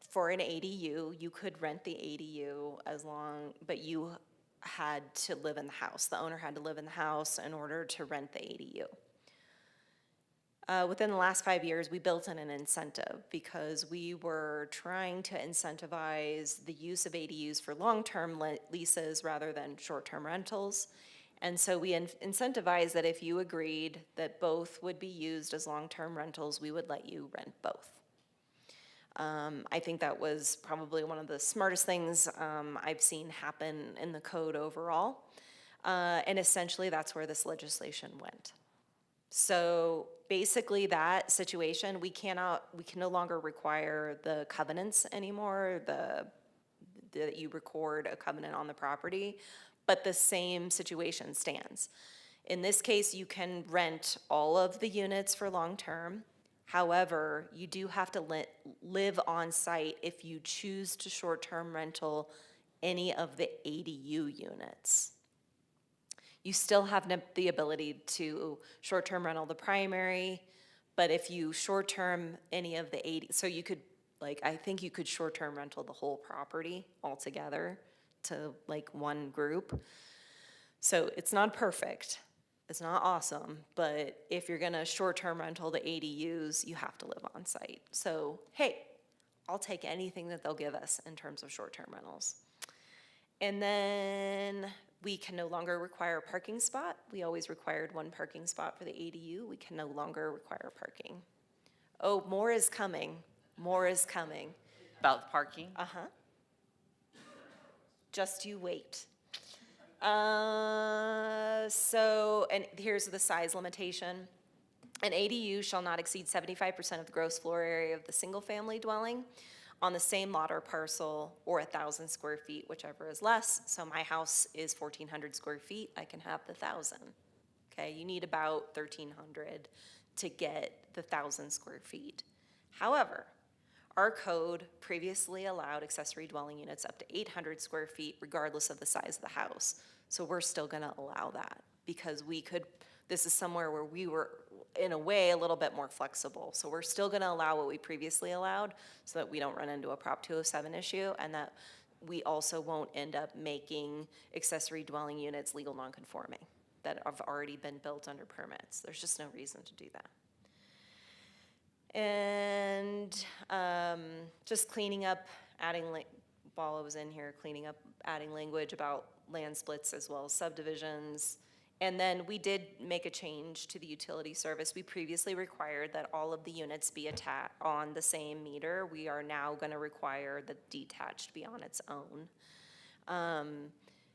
for an ADU, you could rent the ADU but you had to live in the house. The owner had to live in the house in order to rent the ADU. Within the last 5 years, we built in an incentive because we were trying to incentivize the use of ADUs for long-term leases rather than short-term rentals. And so we incentivized that if you agreed that both would be used as long-term rentals, we would let you rent both. I think that was probably one of the smartest things I've seen happen in the code overall. And essentially, that's where this legislation went. So basically, that situation, we can no longer require the covenants anymore, that you record a covenant on the property, but the same situation stands. In this case, you can rent all of the units for long-term. However, you do have to live on site if you choose to short-term rental any of the ADU units. You still have the ability to short-term rental the primary, but if you short-term any of the so you could, I think you could short-term rental the whole property altogether to one group. So it's not perfect. It's not awesome, but if you're gonna short-term rental the ADUs, you have to live on site. So, hey, I'll take anything that they'll give us in terms of short-term rentals. And then we can no longer require a parking spot. We always required 1 parking spot for the ADU. We can no longer require parking. Oh, more is coming. More is coming. About parking? Uh-huh. Just you wait. And here's the size limitation. An ADU shall not exceed 75% of the gross floor area of the single-family dwelling on the same lot or parcel, or 1,000 square feet, whichever is less. So my house is 1,400 square feet, I can have the 1,000. Okay, you need about 1,300 to get the 1,000 square feet. However, our code previously allowed accessory dwelling units up to 800 square feet regardless of the size of the house. So we're still gonna allow that because this is somewhere where we were, in a way, a little bit more flexible. So we're still gonna allow what we previously allowed so that we don't run into a Prop 207 issue, and that we also won't end up making accessory dwelling units legal nonconforming that have already been built under permits. There's just no reason to do that. And just cleaning up, while I was in here, adding language about land splits as well as subdivisions. And then we did make a change to the utility service. We previously required that all of the units be on the same meter. We are now gonna require the detached be on its own.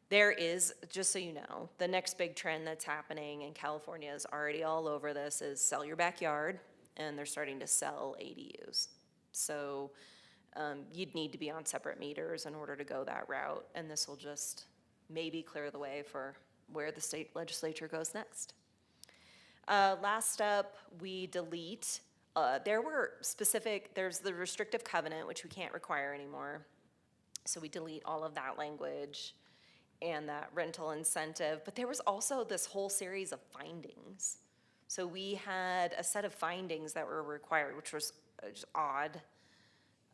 There is, just so you know, the next big trend that's happening, and California is already all over this, is sell your backyard, and they're starting to sell ADUs. So you'd need to be on separate meters in order to go that route, and this will just maybe clear the way for where the state legislature goes next. Last up, we delete, there's the restrictive covenant, which we can't require anymore. So we delete all of that language and that rental incentive, but there was also this whole series of findings. So we had a set of findings that were required, which was just odd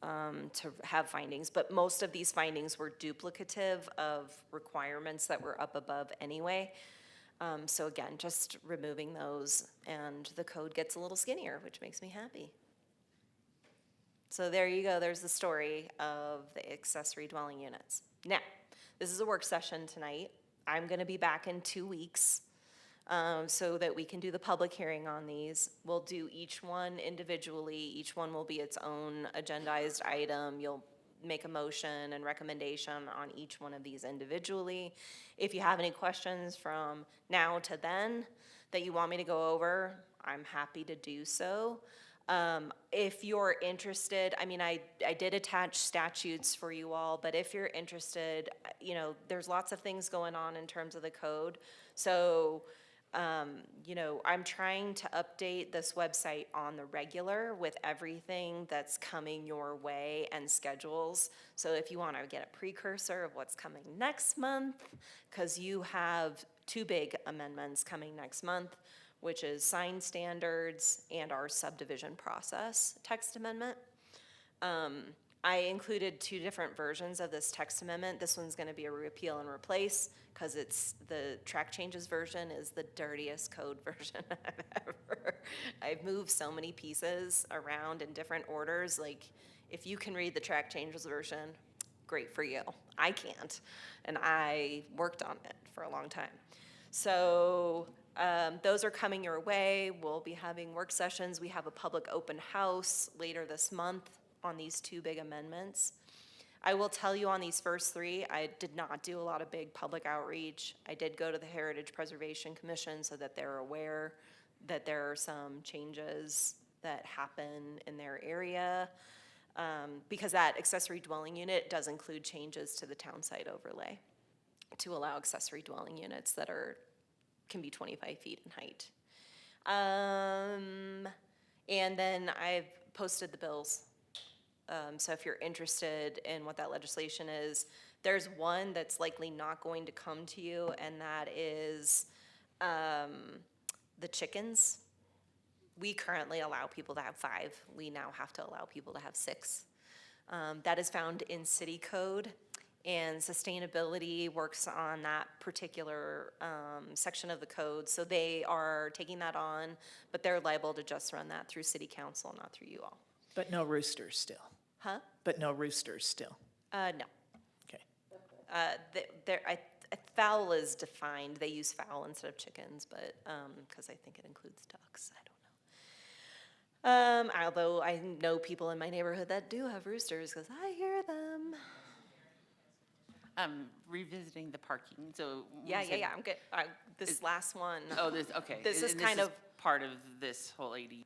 to have findings, but most of these findings were duplicative of requirements that were up above anyway. So again, just removing those, and the code gets a little skinnier, which makes me happy. So there you go, there's the story of the accessory dwelling units. Now, this is a work session tonight, I'm gonna be back in 2 weeks, so that we can do the public hearing on these. We'll do each one individually. Each one will be its own agendized item. You'll make a motion and recommendation on each one of these individually. If you have any questions from now to then that you want me to go over, I'm happy to do so. If you're interested, I mean, I did attach statutes for you all, but if you're interested, you know, there's lots of things going on in terms of the code. So, you know, I'm trying to update this website on the regular with everything that's coming your way and schedules. So if you want to get a precursor of what's coming next month, because you have 2 big amendments coming next month, which is sign standards and our subdivision process text amendment. I included 2 different versions of this text amendment. This one's gonna be a repeal and replace, because it's, the track changes version is the dirtiest code version I've ever. I've moved so many pieces around in different orders, like, if you can read the track changes version, great for you. I can't, and I worked on it for a long time. So, those are coming your way. We'll be having work sessions. We have a public open house later this month on these 2 big amendments. I will tell you on these first 3, I did not do a lot of big public outreach. I did go to the Heritage Preservation Commission so that they're aware that there are some changes that happen in their area. Because that accessory dwelling unit does include changes to the town site overlay to allow accessory dwelling units that can be 25 feet in height. And then I've posted the bills. So if you're interested in what that legislation is, there's one that's likely not going to come to you, and that is the chickens. We currently allow people to have 5. We now have to allow people to have 6. That is found in city code. And sustainability works on that particular section of the code. So they are taking that on, but they're liable to just run that through city council, not through you all. But no roosters still. Huh? But no roosters still. No. Okay. Fowl is defined. They use fowl instead of chickens, but, because I think it includes ducks. I don't know. Although I know people in my neighborhood that do have roosters, because I hear them. Revisiting the parking, so. you Yeah, said- I'm good. This last one. Oh, this, okay. This is and kind of- part of this whole AD.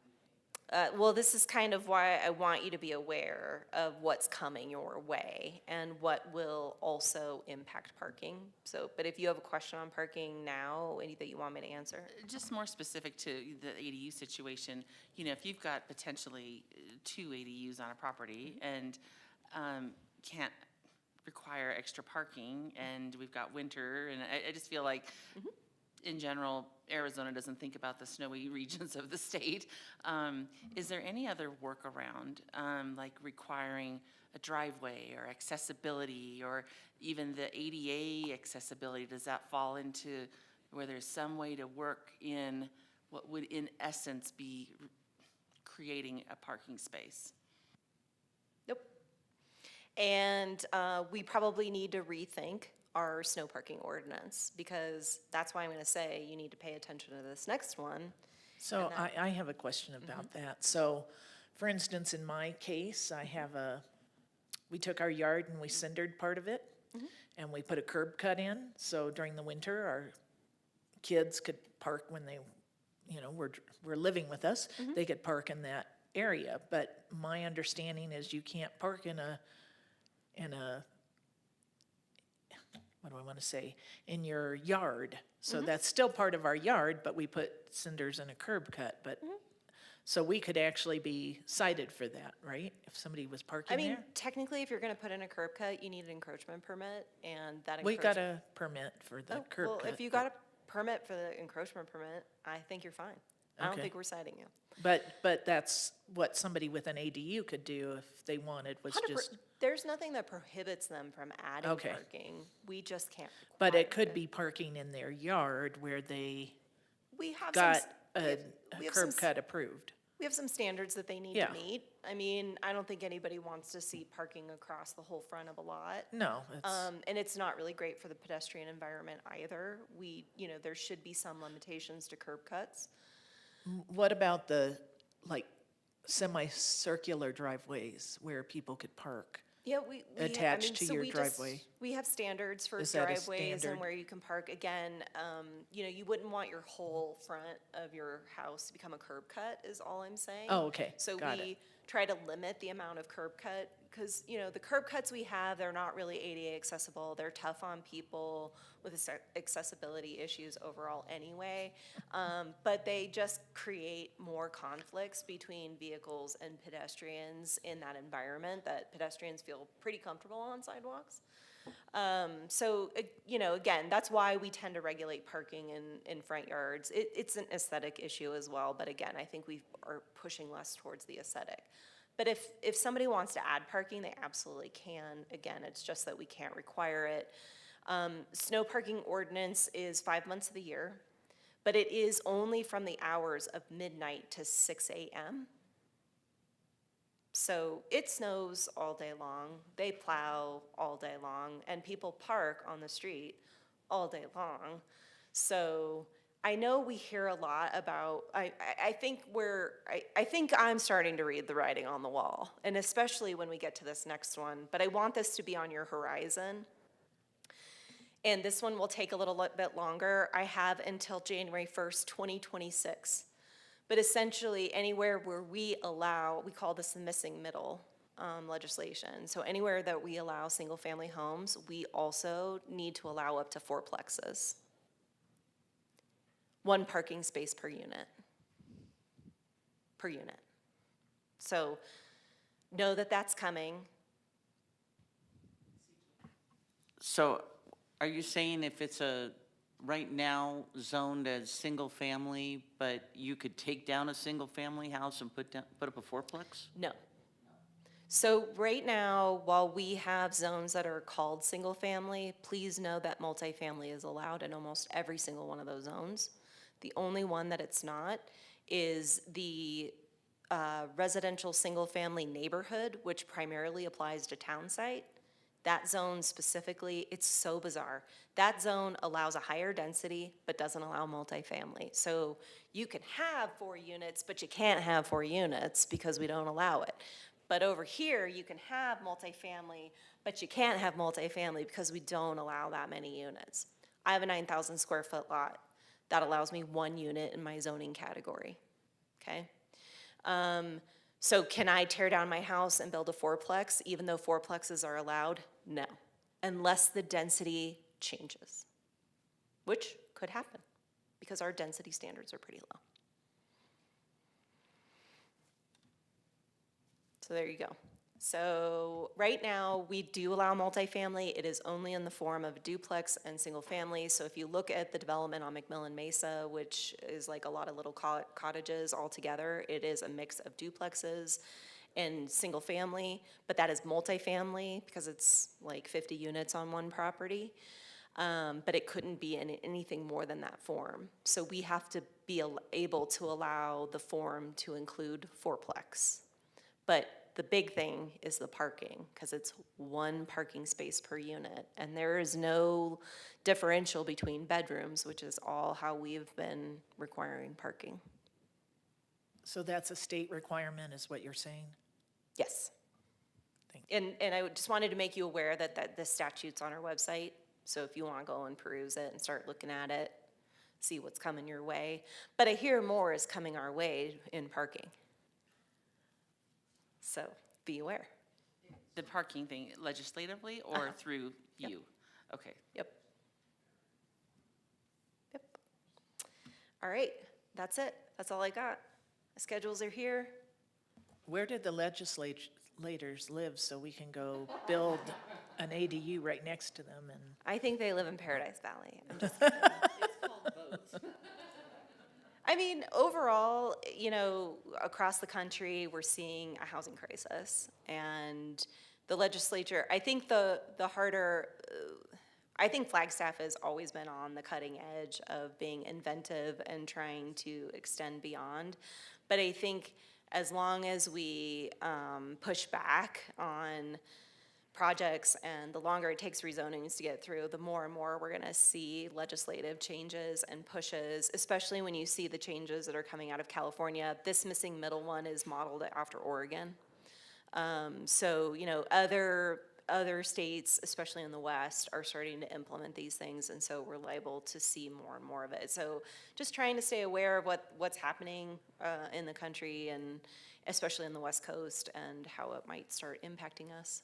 Well, this is kind of why I want you to be aware of what's coming your way and what will also impact parking. So, but if you have a question on parking now, any that you want me to answer? Just more specific to the ADU situation, you know, if you've got potentially 2 ADUs on a property and can't require extra parking, and we've got winter, and I just feel like, in general, Arizona doesn't think about the snowy regions of the state. Is there any other workaround, like requiring a driveway or accessibility, or even the ADA accessibility? Does that fall into where there's some way to work in what would in essence be creating a parking space? Nope. And we probably need to rethink our snow parking ordinance, because that's why I'm gonna say you need to pay attention to this next one. So I have a question about that. So, for instance, in my case, we took our yard and we cindered part of it, and we put a curb cut in, so during the winter, our kids could park when they, were living with us, they could park in that area. But my understanding is you can't park in a what do I want to say, in your yard. So that's still part of our yard, but we put cinders in a curb cut, but, so we could actually be cited for that, right? If somebody was I parking mean, there? technically, if you're gonna put in a curb cut, you need an encroachment permit, and that We encroachment. got a permit for the curb cut. Well, if you got a permit for the encroachment permit, I think you're fine. I don't Okay. think we're citing you. But that's what somebody with an ADU could do if they wanted, was 100%. just, There's nothing that prohibits them from adding Okay. parking. We just can't. but it require could be parking in their yard where they We have got some, a we have curb some cut approved. we we have some standards that they need Yeah. to meet. I mean, I don't think anybody wants to see parking across the whole front of a lot. No, it's, And it's not really great for the pedestrian environment either. There should be some limitations to curb cuts. what about the, like, semicircular driveways where people could park? Yeah, Attached to so your we driveway. We have standards for Is that a driveways and standard? where you can park. Again, you wouldn't want your whole front of your house to become a curb cut, is all I'm saying. Oh, okay, So got it. we try to limit the amount of curb cut, because, the curb cuts we have, they're not really ADA accessible. They're tough on people with accessibility issues overall anyway. But they just create more conflicts between vehicles and pedestrians in that environment that pedestrians feel pretty comfortable on sidewalks. Again, that's why we tend to regulate parking in front yards. It's an aesthetic issue as well, but again, I think we are pushing less towards the aesthetic. But if somebody wants to add parking, they absolutely can. Again, it's just that we can't require it. Snow parking ordinance is 5 months of the year, but it is only from the hours of midnight to 6 a.m. So it snows all day long, they plow all day long, and people park on the street all day long. So I know we hear a lot about, I think I'm starting to read the writing on the wall, and especially when we get to this next one, but I want this to be on your horizon. And this one will take a little bit longer. I have until January 1st, 2026. But essentially, anywhere where we allow, we call this the missing middle legislation. So anywhere that we allow single-family homes, we also need to allow up to 4 plexes. 1 parking space per unit. Per unit. So know that that's coming. So are you saying if it's right now zoned as single-family, but you could take down a single-family house and put up a fourplex? No. So right now, while we have zones that are called single-family, please know that multifamily is allowed in almost every single one of those zones. The only one that it's not is the residential single-family neighborhood, which primarily applies to town site. That zone specifically, it's so bizarre. That zone allows a higher density, but doesn't allow multifamily. So you can have 4 units, but you can't have 4 units because we don't allow it. But over here, you can have multifamily, but you can't have multifamily because we don't allow that many units. I have a 9,000 square foot lot. That allows me 1 unit in my zoning category, okay? So can I tear down my house and build a 4-plex, even though 4-plexes are allowed? No, unless the density changes, which could happen because our density standards are pretty low. So there you go. So right now, we do allow multifamily. It is only in the form of duplex and single family. So if you look at the development on McMillan Mesa, which is like a lot of little cottages all together, it is a mix of duplexes and single family, but that is multifamily because it's like 50 units on one property. But it couldn't be in anything more than that form. So we have to be able to allow the form to include 4-plex. But the big thing is the parking, because it's 1 parking space per unit. And there is no differential between bedrooms, which is all how we've been requiring parking. So that's a state requirement, is what you're saying? Yes. Thank And I just wanted to make you aware that the statute's on our website. So if you want to go and peruse it and start looking at it, see what's coming your way. But I hear more is coming our way in parking. So be aware. The parking thing legislatively or through you? Okay. Yep. Yep. All right, that's it. That's all I got. The schedules are here. Where did the legislators live so we can go build an ADU right next to them? And I think they live in Paradise Valley. I'm just kidding. I mean, overall, across the country, we're seeing a housing crisis. And the legislature, I think I think Flagstaff has always been on the cutting edge of being inventive and trying to extend beyond. But I think as long as we push back on projects and the longer it takes rezonings to get through, the more and more we're gonna see legislative changes and pushes, especially when you see the changes that are coming out of California. This missing middle one is modeled after Oregon. So, you know, other states, especially in the West, are starting to implement these things, and so we're liable to see more and more of it. So just trying to stay aware of what's happening in the country, and especially in the West Coast, and how it might start impacting us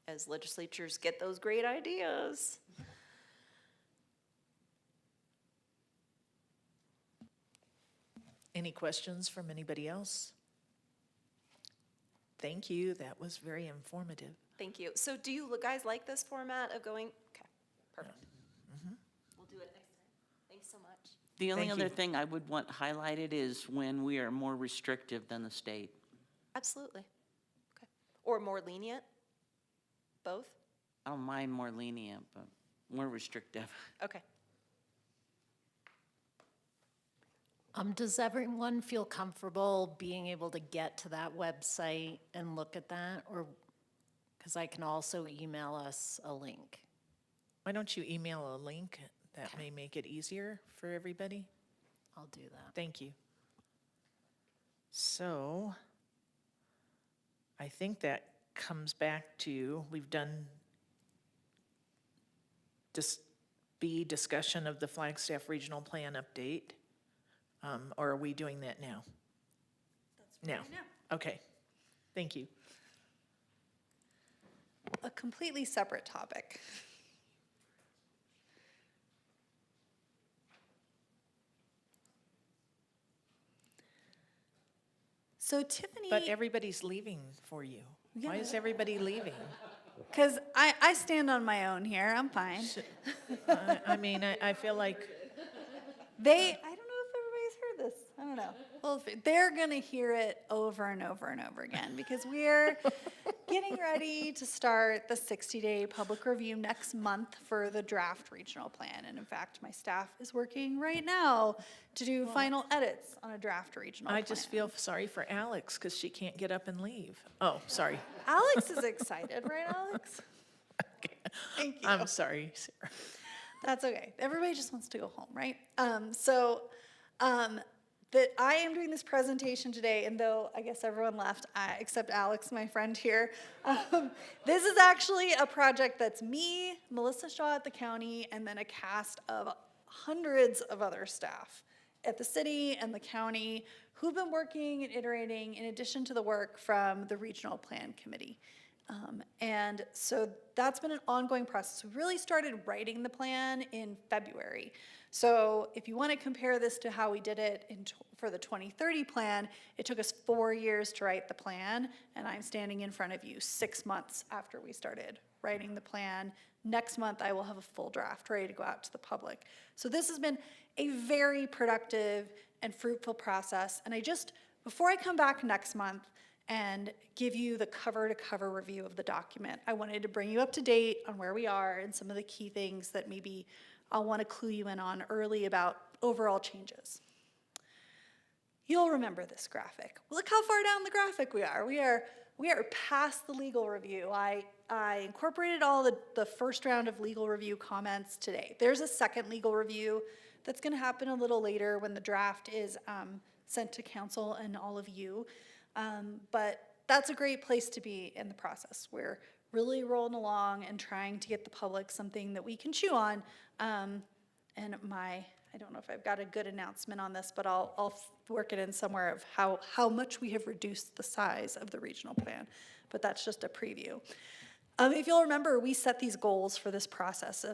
as legislatures get those great ideas. Any questions from anybody else? Thank you, that was very informative. Thank you. So do you guys like this format of going? Okay, perfect. We'll do it next time. Thanks so much. The only Thank other you. thing I would want highlighted is when we are more restrictive than the state. Absolutely. Okay. Or more lenient? Both? I don't mind more lenient, but more restrictive. Okay. Does everyone feel comfortable being able to get to that website and look at that? Or, because I can also email us a link. Why don't you email a link? That may make it easier for everybody. I'll do that. Thank you. So, I think that comes back to, we've done discussion of the Flagstaff Regional Plan update. Or are we doing that now? Now. Okay, thank you. A completely separate topic. So Tiffany, But everybody's leaving for you. Why is everybody leaving? because I stand on my own here, I'm fine. I mean, I feel like, I don't know if everybody's heard this. I don't know. Well, they're going to hear it over and over and over again because we're getting ready to start the 60-day public review next month for the draft regional plan. And in fact, my staff is working right now to do final edits on a draft regional plan. I just feel sorry for Alex because she can't get up and leave. Oh, sorry. Alex is excited, right, Alex? Thank you. I'm sorry, Sarah. That's okay. Everybody just wants to go home, right? That I am doing this presentation today, and though I guess everyone left, except Alex, my friend here, this is actually a project that's me, Melissa Shaw at the county, and then a cast of hundreds of other staff at the city and the county who've been working and iterating in addition to the work from the Regional Plan Committee. And so that's been an ongoing process. We really started writing the plan in February. So if you want to compare this to how we did it for the 2030 plan, it took us 4 years to write the plan, and I'm standing in front of you 6 months after we started writing the plan. Next month, I will have a full draft ready to go out to the public. So this has been a very productive and fruitful process. And before I come back next month and give you the cover-to-cover review of the document, I wanted to bring you up to date on where we are and some of the key things that maybe I'll want to clue you in on early about overall changes. You'll remember this graphic. Look how far down the graphic we are. We are past the legal review. I incorporated all the first round of legal review comments today. There's a second legal review that's going to happen a little later when the draft is sent to council and all of you. But that's a great place to be in the process. We're really rolling along and trying to get the public something that we can chew on. I don't know if I've got a good announcement on this, but I'll work it in somewhere of how much we have reduced the size of the regional plan. But that's just a preview. If you'll remember, we set these goals for this process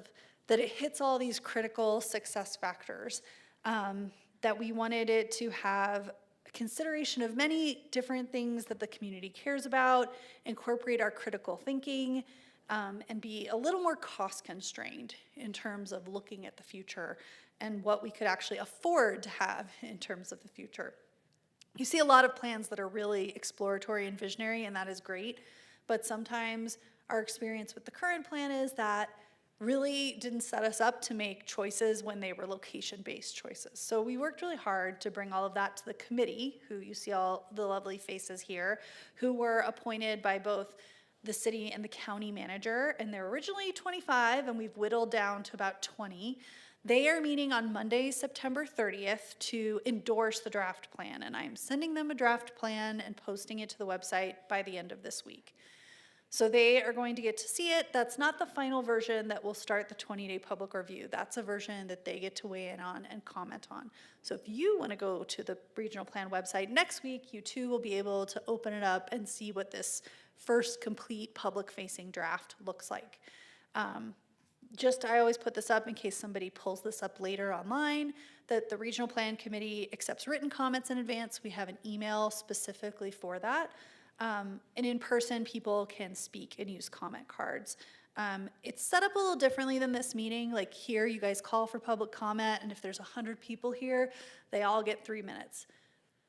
that it hits all these critical success factors, that we wanted it to have consideration of many different things that the community cares about, incorporate our critical thinking, and be a little more cost constrained in terms of looking at the future and what we could actually afford to have in terms of the future. You see a lot of plans that are really exploratory and visionary, and that is great, but sometimes our experience with the current plan is that really didn't set us up to make choices when they were location-based choices. So we worked really hard to bring all of that to the committee, who you see all the lovely faces here, who were appointed by both the city and the county manager, and they're originally 25, and we've whittled down to about 20. They are meeting on Monday, September 30th to endorse the draft plan, and I'm sending them a draft plan and posting it to the website by the end of this week. So they are going to get to see it. That's not the final version that will start the 20-day public review. That's a version that they get to weigh in on and comment on. So if you want to go to the regional plan website next week, you too will be able to open it up and see what this first complete public-facing draft looks like. I always put this up in case somebody pulls this up later online, that the Regional Plan Committee accepts written comments in advance. We have an email specifically for that. And in person, people can speak and use comment cards. It's set up a little differently than this meeting. Like here, you guys call for public comment, and if there's 100 people here, they all get 3 minutes.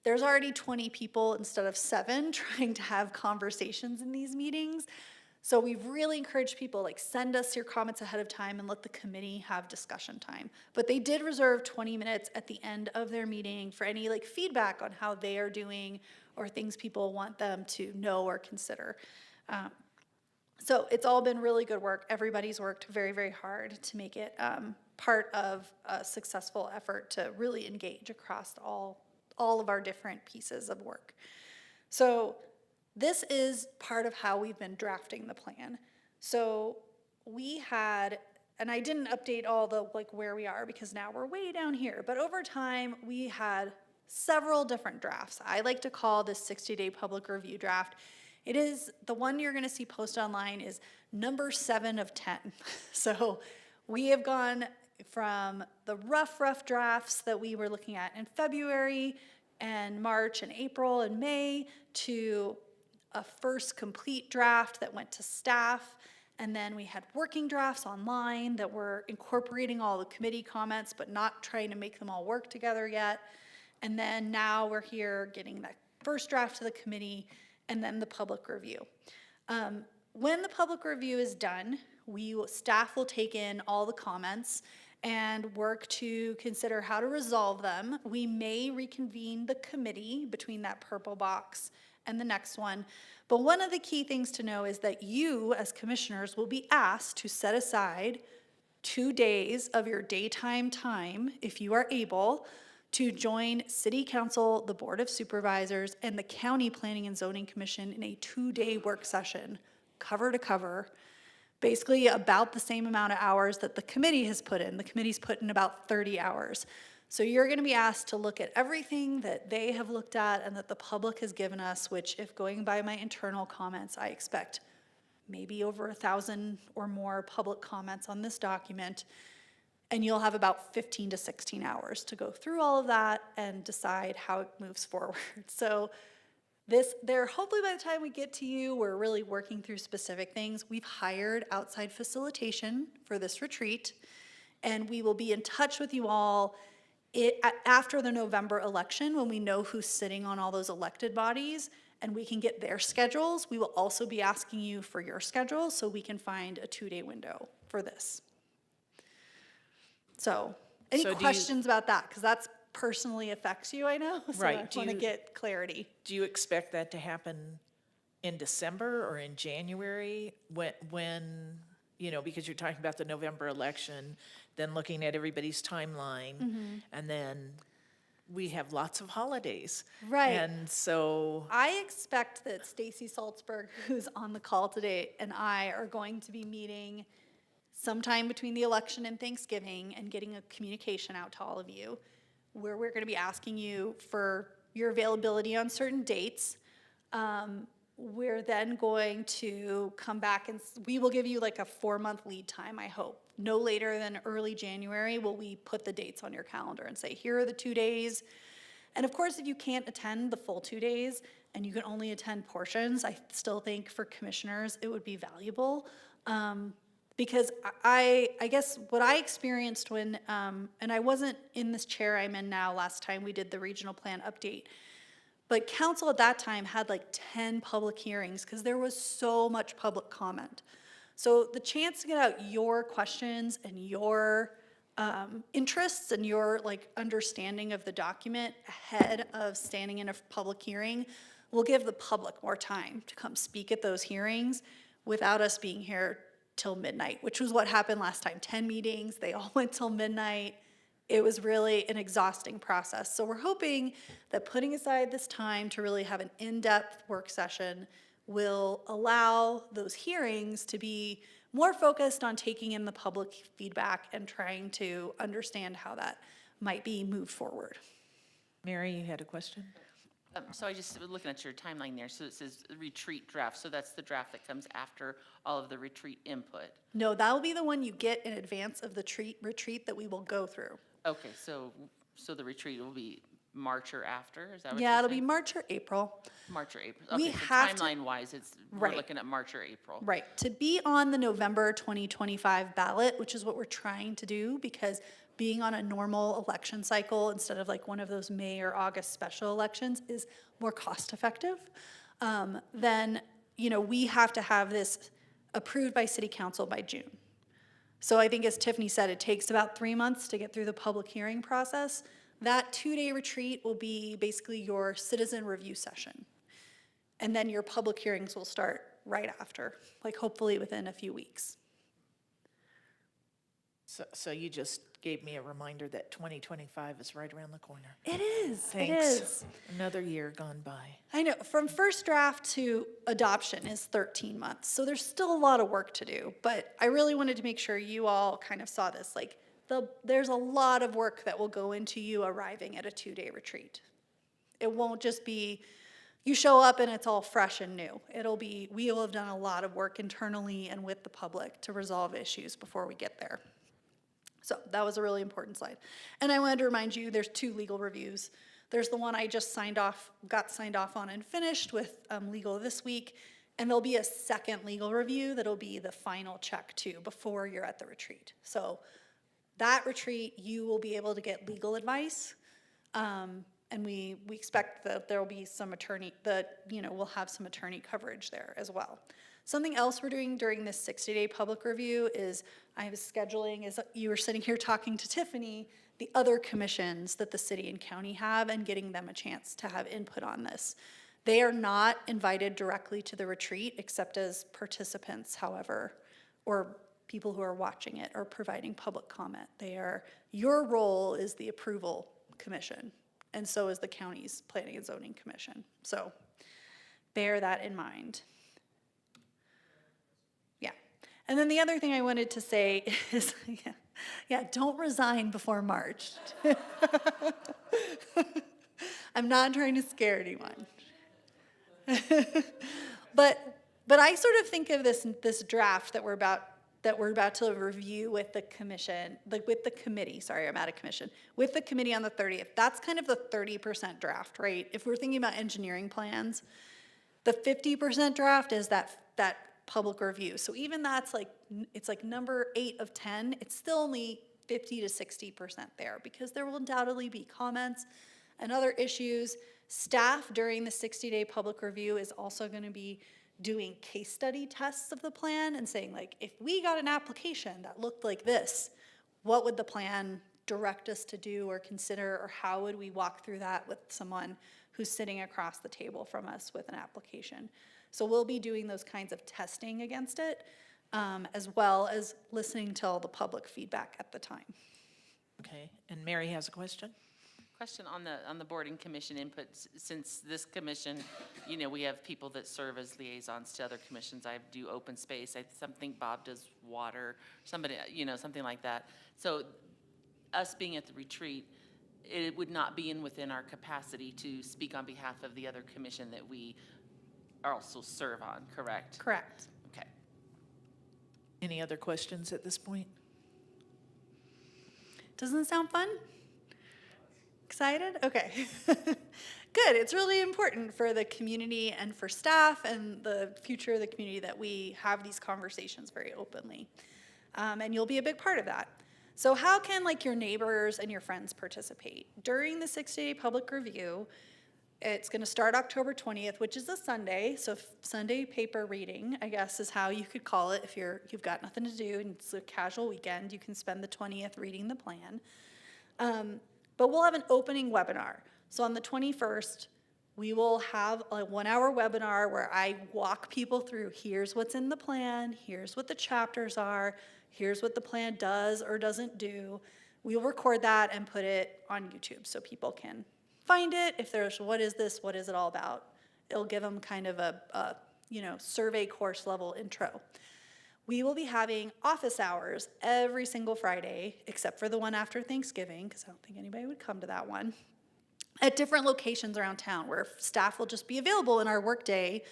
There's already 20 people instead of 7 trying to have conversations in these meetings. So we've really encouraged people, like, send us your comments ahead of time and let the committee have discussion time. But they did reserve 20 minutes at the end of their meeting for any like feedback on how they are doing or things people want them to know or consider. So it's all been really good work. Everybody's worked very, very hard to make it part of a successful effort to really engage across all of our different pieces of work. So this is part of how we've been drafting the plan. So we had, and I didn't update all the like where we are because now we're way down here, but over time we had several different drafts. I like to call this 60-day public review draft. It is, the one you're gonna see posted online is number 7 of 10. So we have gone from the rough drafts that we were looking at in February and March and April and May to a first complete draft that went to staff, and then we had working drafts online that were incorporating all the committee comments but not trying to make them all work together yet. And then now we're here getting that first draft to the committee and then the public review. When the public review is done, staff will take in all the comments and work to consider how to resolve them. We may reconvene the committee between that purple box and the next one. But one of the key things to know is that you, as commissioners, will be asked to set aside 2 days of your daytime time, if you are able, to join City Council, the Board of Supervisors, and the County Planning and Zoning Commission in a 2-day work session, cover to cover, basically about the same amount of hours that the committee has put in. The committee's put in about 30 hours. So you're gonna be asked to look at everything that they have looked at and that the public has given us, which, if going by my internal comments, I expect maybe over 1,000 or more public comments on this document. And you'll have about 15 to 16 hours to go through all of that and decide how it moves forward. So hopefully by the time we get to you, we're really working through specific things. We've hired outside facilitation for this retreat, and we will be in touch with you all after the November election when we know who's sitting on all those elected bodies and we can get their schedules. We will also be asking you for your schedule so we can find a 2-day window for this. So, any So do you- questions about that? Because that's personally affects you, I know. So Right. I Do want to you- get clarity. Do you expect that to happen in December or in January? When, because you're talking about the November election, then looking at everybody's timeline, and then we have lots of holidays. Right. And so, I expect that Stacy Salzberg, who's on the call today, and I are going to be meeting sometime between the election and Thanksgiving and getting a communication out to all of you, where we're going to be asking you for your availability on certain dates. We're then going to come back and we will give you like a 4-month lead time, I hope. No later than early January will we put the dates on your calendar and say, here are the 2 days. And of course, if you can't attend the full 2 days and you can only attend portions, I still think for commissioners it would be valuable. Because I guess what I experienced when, and I wasn't in this chair I'm in now last time we did the regional plan update, but council at that time had like 10 public hearings because there was so much public comment. So the chance to get out your questions and your interests and your like understanding of the document ahead of standing in a public hearing will give the public more time to come speak at those hearings without us being here till midnight, which was what happened last time. 10 meetings, they all went till midnight. It was really an exhausting process. So we're hoping that putting aside this time to really have an in-depth work session will allow those hearings to be more focused on taking in the public feedback and trying to understand how that might be moved forward. Mary, you had a question? So I just was looking at your timeline there, so it says retreat draft, so that's the draft that comes after all of the retreat input. No, that will be the one you get in advance of the retreat that we will go through. Okay, so the retreat will be March or after, is that what you're Yeah, it'll be saying? March or April. March or April, We okay, so have to- timeline-wise, we're Right. looking at March or April. Right, to be on the November 2025 ballot, which is what we're trying to do, because being on a normal election cycle instead of like one of those May or August special elections is more cost-effective, then, you know, we have to have this approved by city council by June. So I think as Tiffany said, it takes about 3 months to get through the public hearing process. That 2-day retreat will be basically your citizen review session. And then your public hearings will start right after, like hopefully within a few weeks. So you just gave me a reminder that 2025 is right around the corner. It is, it Thanks. is. Another year gone by. I know, from first draft to adoption is 13 months, so there's still a lot of work to do. But I really wanted to make sure you all kind of saw this, like, there's a lot of work that will go into you arriving at a 2-day retreat. It won't just be, you show up and it's all fresh and new. It'll be, we will have done a lot of work internally and with the public to resolve issues before we get there. So that was a really important slide. And I wanted to remind you, there's 2 legal reviews. There's the one I just got signed off on and finished with legal this week. And there'll be a second legal review that'll be the final check too, before you're at the retreat. So that retreat, you will be able to get legal advice. And we expect that there'll be some we'll have some attorney coverage there as well. Something else we're doing during this 60-day public review is I was scheduling, as you were sitting here talking to Tiffany, the other commissions that the city and county have and getting them a chance to have input on this. They are not invited directly to the retreat except as participants, however, or people who are watching it or providing public comment. Your role is the approval commission, and so is the county's planning and zoning commission. So bear that in mind. Yeah. And then the other thing I wanted to say is, don't resign before March. I'm not trying to scare anyone. But I sort of think of this draft that we're about to review with the commission, with the committee on the 30th. That's kind of the 30% draft, right? If we're thinking about engineering plans, the 50% draft is that public review. So even that's it's like number 8 of 10, it's still only 50 to 60% there because there will undoubtedly be comments and other issues. Staff during the 60-day public review is also going to be doing case study tests of the plan and saying, like, if we got an application that looked like this, what would the plan direct us to do or consider, or how would we walk through that with someone who's sitting across the table from us with an application? So we'll be doing those kinds of testing against it, as well as listening to all the public feedback at the time. Okay, and Mary has a question? Question on the board and commission inputs, since this commission, we have people that serve as liaisons to other commissions. I do open space, something Bob does water, somebody, something like that. So us being at the retreat, it would not be within our capacity to speak on behalf of the other commission that we also serve on, correct? Correct. Okay. Any other questions at this point? Doesn't it sound fun? Excited? Okay. Good. It's really important for the community and for staff and the future of the community that we have these conversations very openly. And you'll be a big part of that. So how can your neighbors and your friends participate? During the 60-day public review, It's going to start October 20th, which is a Sunday. So Sunday paper reading, I guess, is how you could call it. If you've got nothing to do and it's a casual weekend, you can spend the 20th reading the plan. But we'll have an opening webinar. So on the 21st, we will have a 1-hour webinar where I walk people through, here's what's in the plan, here's what the chapters are, here's what the plan does or doesn't do. We'll record that and put it on YouTube so people can find it. If there's, what is this, what is it all about? It'll give them kind of a survey course level intro. We will be having office hours every single Friday, except for the one after Thanksgiving, because I don't think anybody would come to that one, at different locations around town where staff will just be available in our workday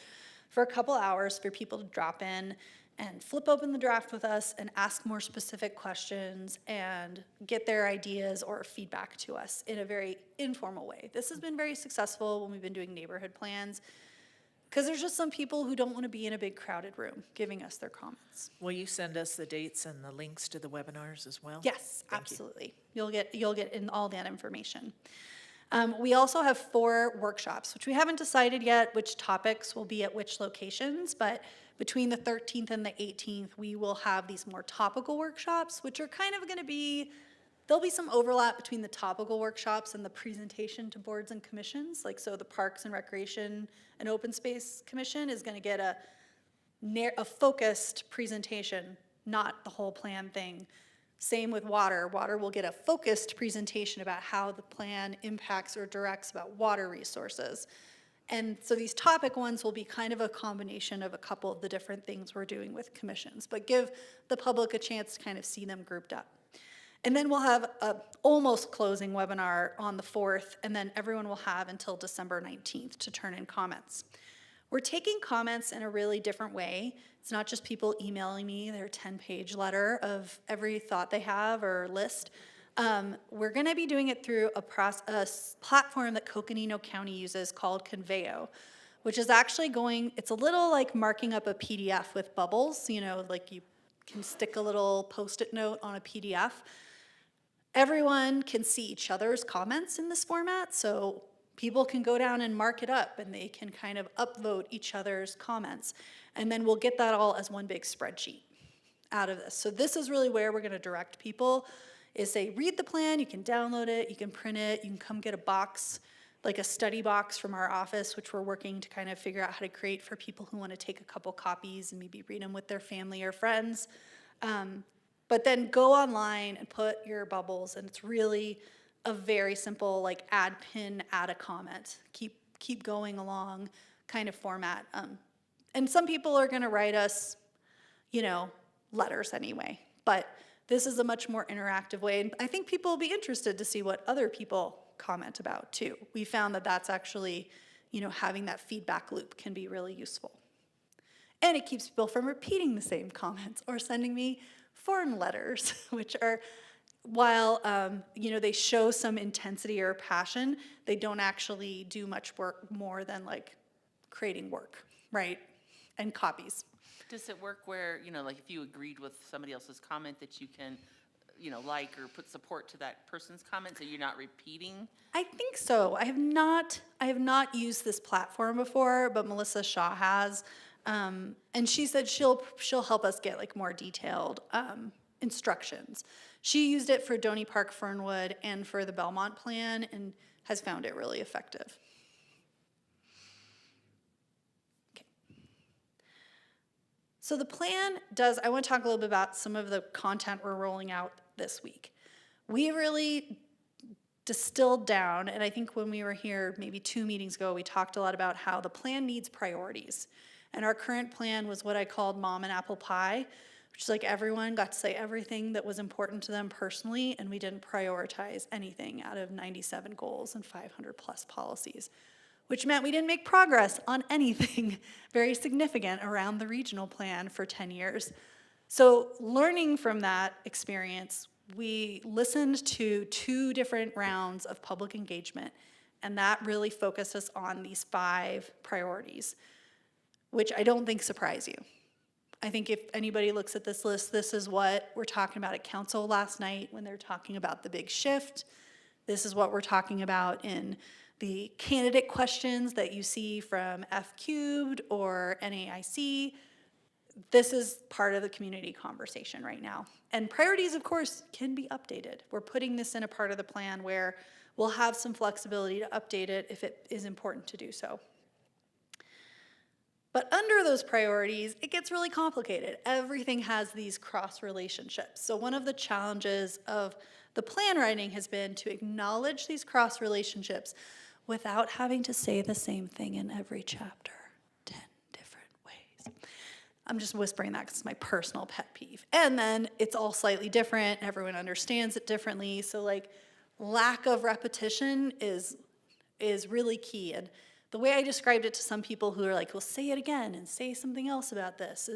for a couple hours for people to drop in and flip open the draft with us and ask more specific questions and get their ideas or feedback to us in a very informal way. This has been very successful when we've been doing neighborhood plans, because there's just some people who don't want to be in a big crowded room giving us their comments. Will you send us the dates and the links to the webinars as well? Yes, Thank you. absolutely. You'll get in all that information. We also have 4 workshops, which we haven't decided yet which topics will be at which locations, but between the 13th and the 18th, we will have these more topical workshops, which are kind of going to be, there'll be some overlap between the topical workshops and the presentation to boards and commissions. Like, so the Parks and Recreation and Open Space Commission is going to get a focused presentation, not the whole plan thing. Same with water. Water will get a focused presentation about how the plan impacts or directs about water resources. And so these topic ones will be kind of a combination of a couple of the different things we're doing with commissions, but give the public a chance to kind of see them grouped up. And then we'll have a almost closing webinar on the 4th, and then everyone will have until December 19th to turn in comments. We're taking comments in a really different way. It's not just people emailing me their 10-page letter of every thought they have or list. We're going to be doing it through a platform that Coconino County uses called Conveo, which is actually it's a little like marking up a PDF with bubbles, like you can stick a little Post-it note on a PDF. Everyone can see each other's comments in this format, so people can go down and mark it up, and they can kind of upvote each other's comments. And then we'll get that all as one big spreadsheet out of this. So this is really where we're going to direct people, is say, read the plan, you can download it, you can print it, you can come get a box, like a study box from our office, which we're working to kind of figure out how to create for people who want to take a couple copies and maybe read them with their family or friends. But then go online and put your bubbles, and it's really a very simple, like, add pin, add a comment, keep going along kind of format. And some people are going to write us, letters anyway, but this is a much more interactive way, and I think people will be interested to see what other people comment about too. We found that that's actually, having that feedback loop can be really useful. And it keeps people from repeating the same comments or sending me foreign letters, which are, while they show some intensity or passion, they don't actually do much work more than like creating work, right? And copies. Does it work where, like if you agreed with somebody else's comment that you can, like or put support to that person's comment so you're not repeating? I think so. I have not used this platform before, but Melissa Shaw has. And she said she'll help us get like more detailed instructions. She used it for Donny Park Fernwood and for the Belmont plan and has found it really effective. So the plan does, I want to talk a little bit about some of the content we're rolling out this week. We really distilled down, and I think when we were here maybe 2 meetings ago, we talked a lot about how the plan needs priorities. And our current plan was what I called Mom and Apple Pie, which is like everyone got to say everything that was important to them personally, and we didn't prioritize anything out of 97 goals and 500 plus policies, which meant we didn't make progress on anything very significant around the regional plan for 10 years. So learning from that experience, we listened to 2 different rounds of public engagement, and that really focused us on these 5 priorities, which I don't think surprise you. I think if anybody looks at this list, this is what we're talking about at council last night when they're talking about the big shift. This is what we're talking about in the candidate questions that you see from F cubed or NAIC, this is part of the community conversation right now. And priorities, of course, can be updated. We're putting this in a part of the plan where we'll have some flexibility to update it if it is important to do so. But under those priorities, it gets really complicated. Everything has these cross relationships. So one of the challenges of the plan writing has been to acknowledge these cross relationships without having to say the same thing in every chapter 10 different ways. I'm just whispering that because it's my personal pet peeve. And then it's all slightly different. Everyone understands it differently. So like lack of repetition is really key. And the way I described it to some people who are like, well, say it again and say something else about this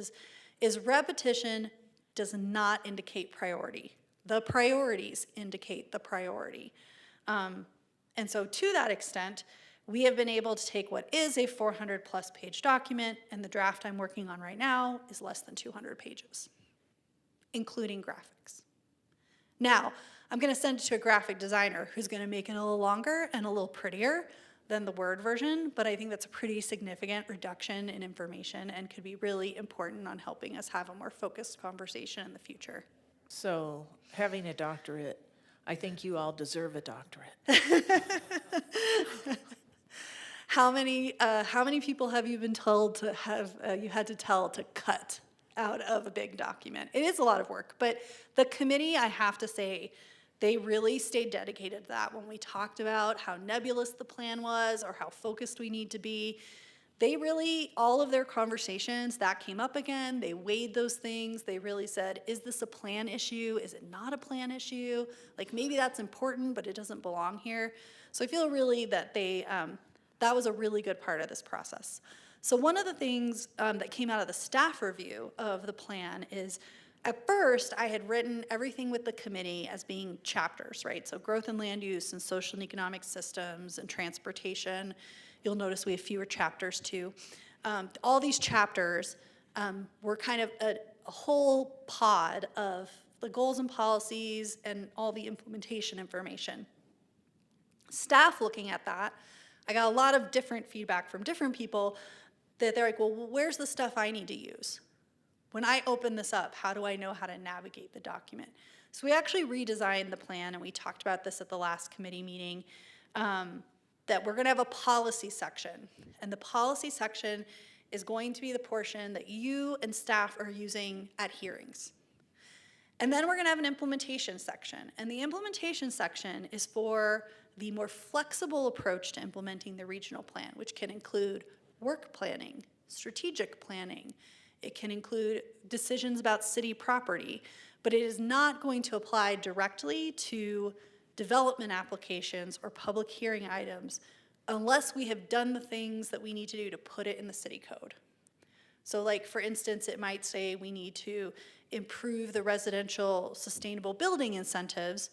is repetition does not indicate priority. The priorities indicate the priority. And so to that extent, we have been able to take what is a 400+ page document, and the draft I'm working on right now is less than 200 pages, including graphics. Now, I'm going to send it to a graphic designer who's going to make it a little longer and a little prettier than the Word version, but I think that's a pretty significant reduction in information and could be really important on helping us have a more focused conversation in the future. So having a doctorate, I think you all deserve a doctorate. How many people have you been told to have, you had to tell to cut out of a big document? It is a lot of work, but the committee, I have to say, they really stayed dedicated to that. When we talked about how nebulous the plan was or how focused we need to be, they really, all of their conversations, that came up again. They weighed those things. They really said, is this a plan issue? Is it not a plan issue? Like maybe that's important, but it doesn't belong here. So I feel really that that was a really good part of this process. So one of the things that came out of the staff review of the plan is, at first, I had written everything with the committee as being chapters, right? So growth and land use and social and economic systems and transportation. You'll notice we have fewer chapters too. All these chapters were kind of a whole pod of the goals and policies and all the implementation information. Staff looking at that, I got a lot of different feedback from different people that they're like, well, where's the stuff I need to use? When I open this up, how do I know how to navigate the document? So we actually redesigned the plan, and we talked about this at the last committee meeting, that we're gonna have a policy section. And the policy section is going to be the portion that you and staff are using at hearings. And then we're gonna have an implementation section. And the implementation section is for the more flexible approach to implementing the regional plan, which can include work planning, strategic planning. It can include decisions about city property, but it is not going to apply directly to development applications or public hearing items unless we have done the things that we need to do to put it in the city code. So like, for instance, it might say we need to improve the residential sustainable building incentives,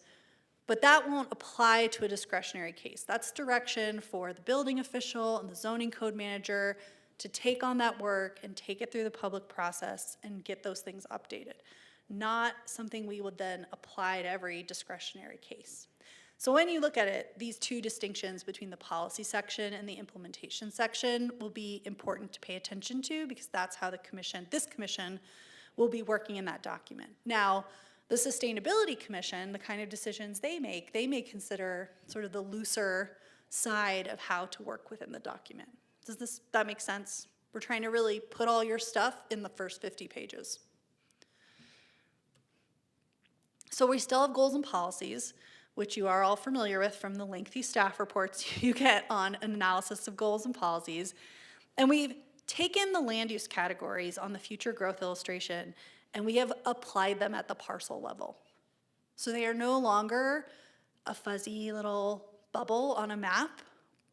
but that won't apply to a discretionary case. That's direction for the building official and the zoning code manager to take on that work and take it through the public process and get those things updated. Not something we would then apply to every discretionary case. So when you look at it, these two distinctions between the policy section and the implementation section will be important to pay attention to, because that's how this commission will be working in that document. Now, the Sustainability Commission, the kind of decisions they may consider sort of the looser side of how to work within the document. Does that make sense? We're trying to really put all your stuff in the first 50 pages. So we still have goals and policies, which you are all familiar with from the lengthy staff reports you get on an analysis of goals and policies. And we've taken the land use categories on the future growth illustration, and we have applied them at the parcel level. So they are no longer a fuzzy little bubble on a map.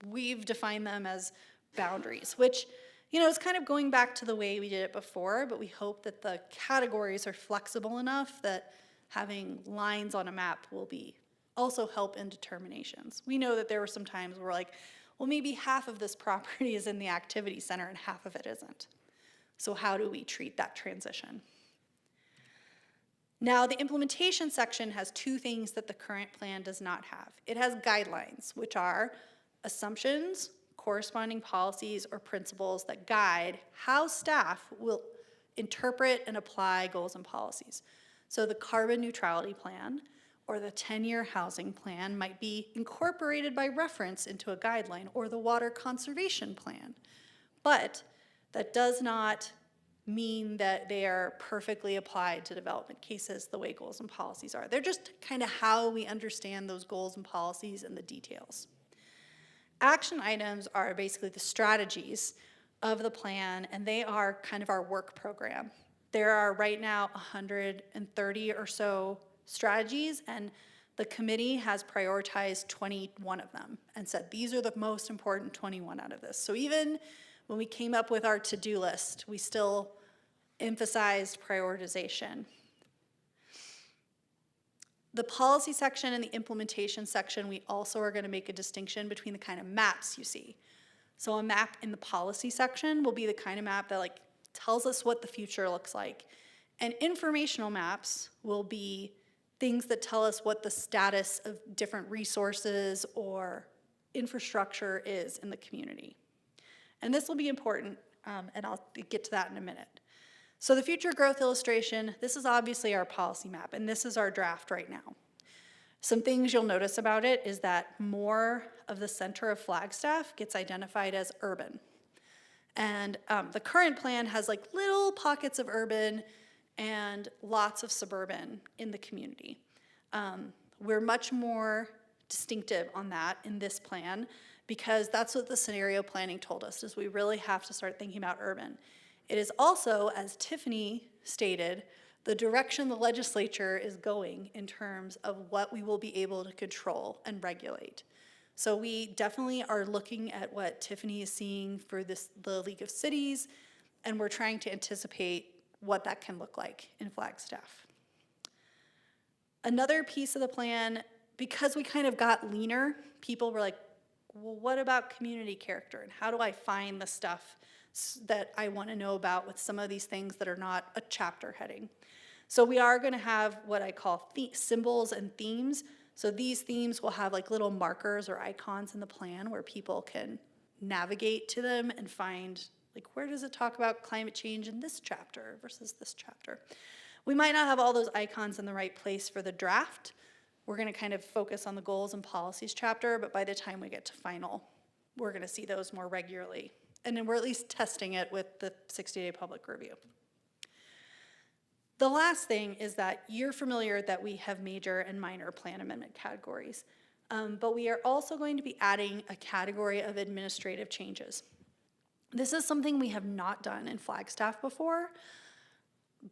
We've defined them as boundaries, which, you know, is kind of going back to the way we did it before, but we hope that the categories are flexible enough that having lines on a map will also help in determinations. We know that there were some times where we're like, well, maybe half of this property is in the activity center and half of it isn't. So how do we treat that transition? Now, the implementation section has two things that the current plan does not have. It has guidelines, which are assumptions, corresponding policies, or principles that guide how staff will interpret and apply goals and policies. So the carbon neutrality plan or the 10-year housing plan might be incorporated by reference into a guideline, or the water conservation plan. But that does not mean that they are perfectly applied to development cases the way goals and policies are. They're just kind of how we understand those goals and policies and the details. Action items are basically the strategies of the plan, and they are kind of our work program. There are right now 130 or so strategies, and the committee has prioritized 21 of them and said these are the most important 21 out of this. So even when we came up with our to-do list, we still emphasized prioritization. The policy section and the implementation section, we also are going to make a distinction between the kind of maps you see. So a map in the policy section will be the kind of map that like tells us what the future looks like. And informational maps will be things that tell us what the status of different resources or infrastructure is in the community. And this will be important, and I'll get to that in a minute. So the future growth illustration, this is obviously our policy map, and this is our draft right now. Some things you'll notice about it is that more of the center of Flagstaff gets identified as urban. And the current plan has like little pockets of urban and lots of suburban in the community. We're much more distinctive on that in this plan, because that's what the scenario planning told us, is we really have to start thinking about urban. It is also, as Tiffany stated, the direction the legislature is going in terms of what we will be able to control and regulate. So we definitely are looking at what Tiffany is seeing for the League of Cities, and we're trying to anticipate what that can look like in Flagstaff. Another piece of the plan, because we kind of got leaner, people were like, well, what about community character? And how do I find the stuff that I want to know about with some of these things that are not a chapter heading? So we are going to have what I call symbols and themes. So these themes will have like little markers or icons in the plan where people can navigate to them and find, like, where does it talk about climate change in this chapter versus this chapter? We might not have all those icons in the right place for the draft. We're going to kind of focus on the goals and policies chapter, but by the time we get to final, we're going to see those more regularly. And then we're at least testing it with the 60-day public review. The last thing is that you're familiar that we have major and minor plan amendment categories, but we are also going to be adding a category of administrative changes. This is something we have not done in Flagstaff before,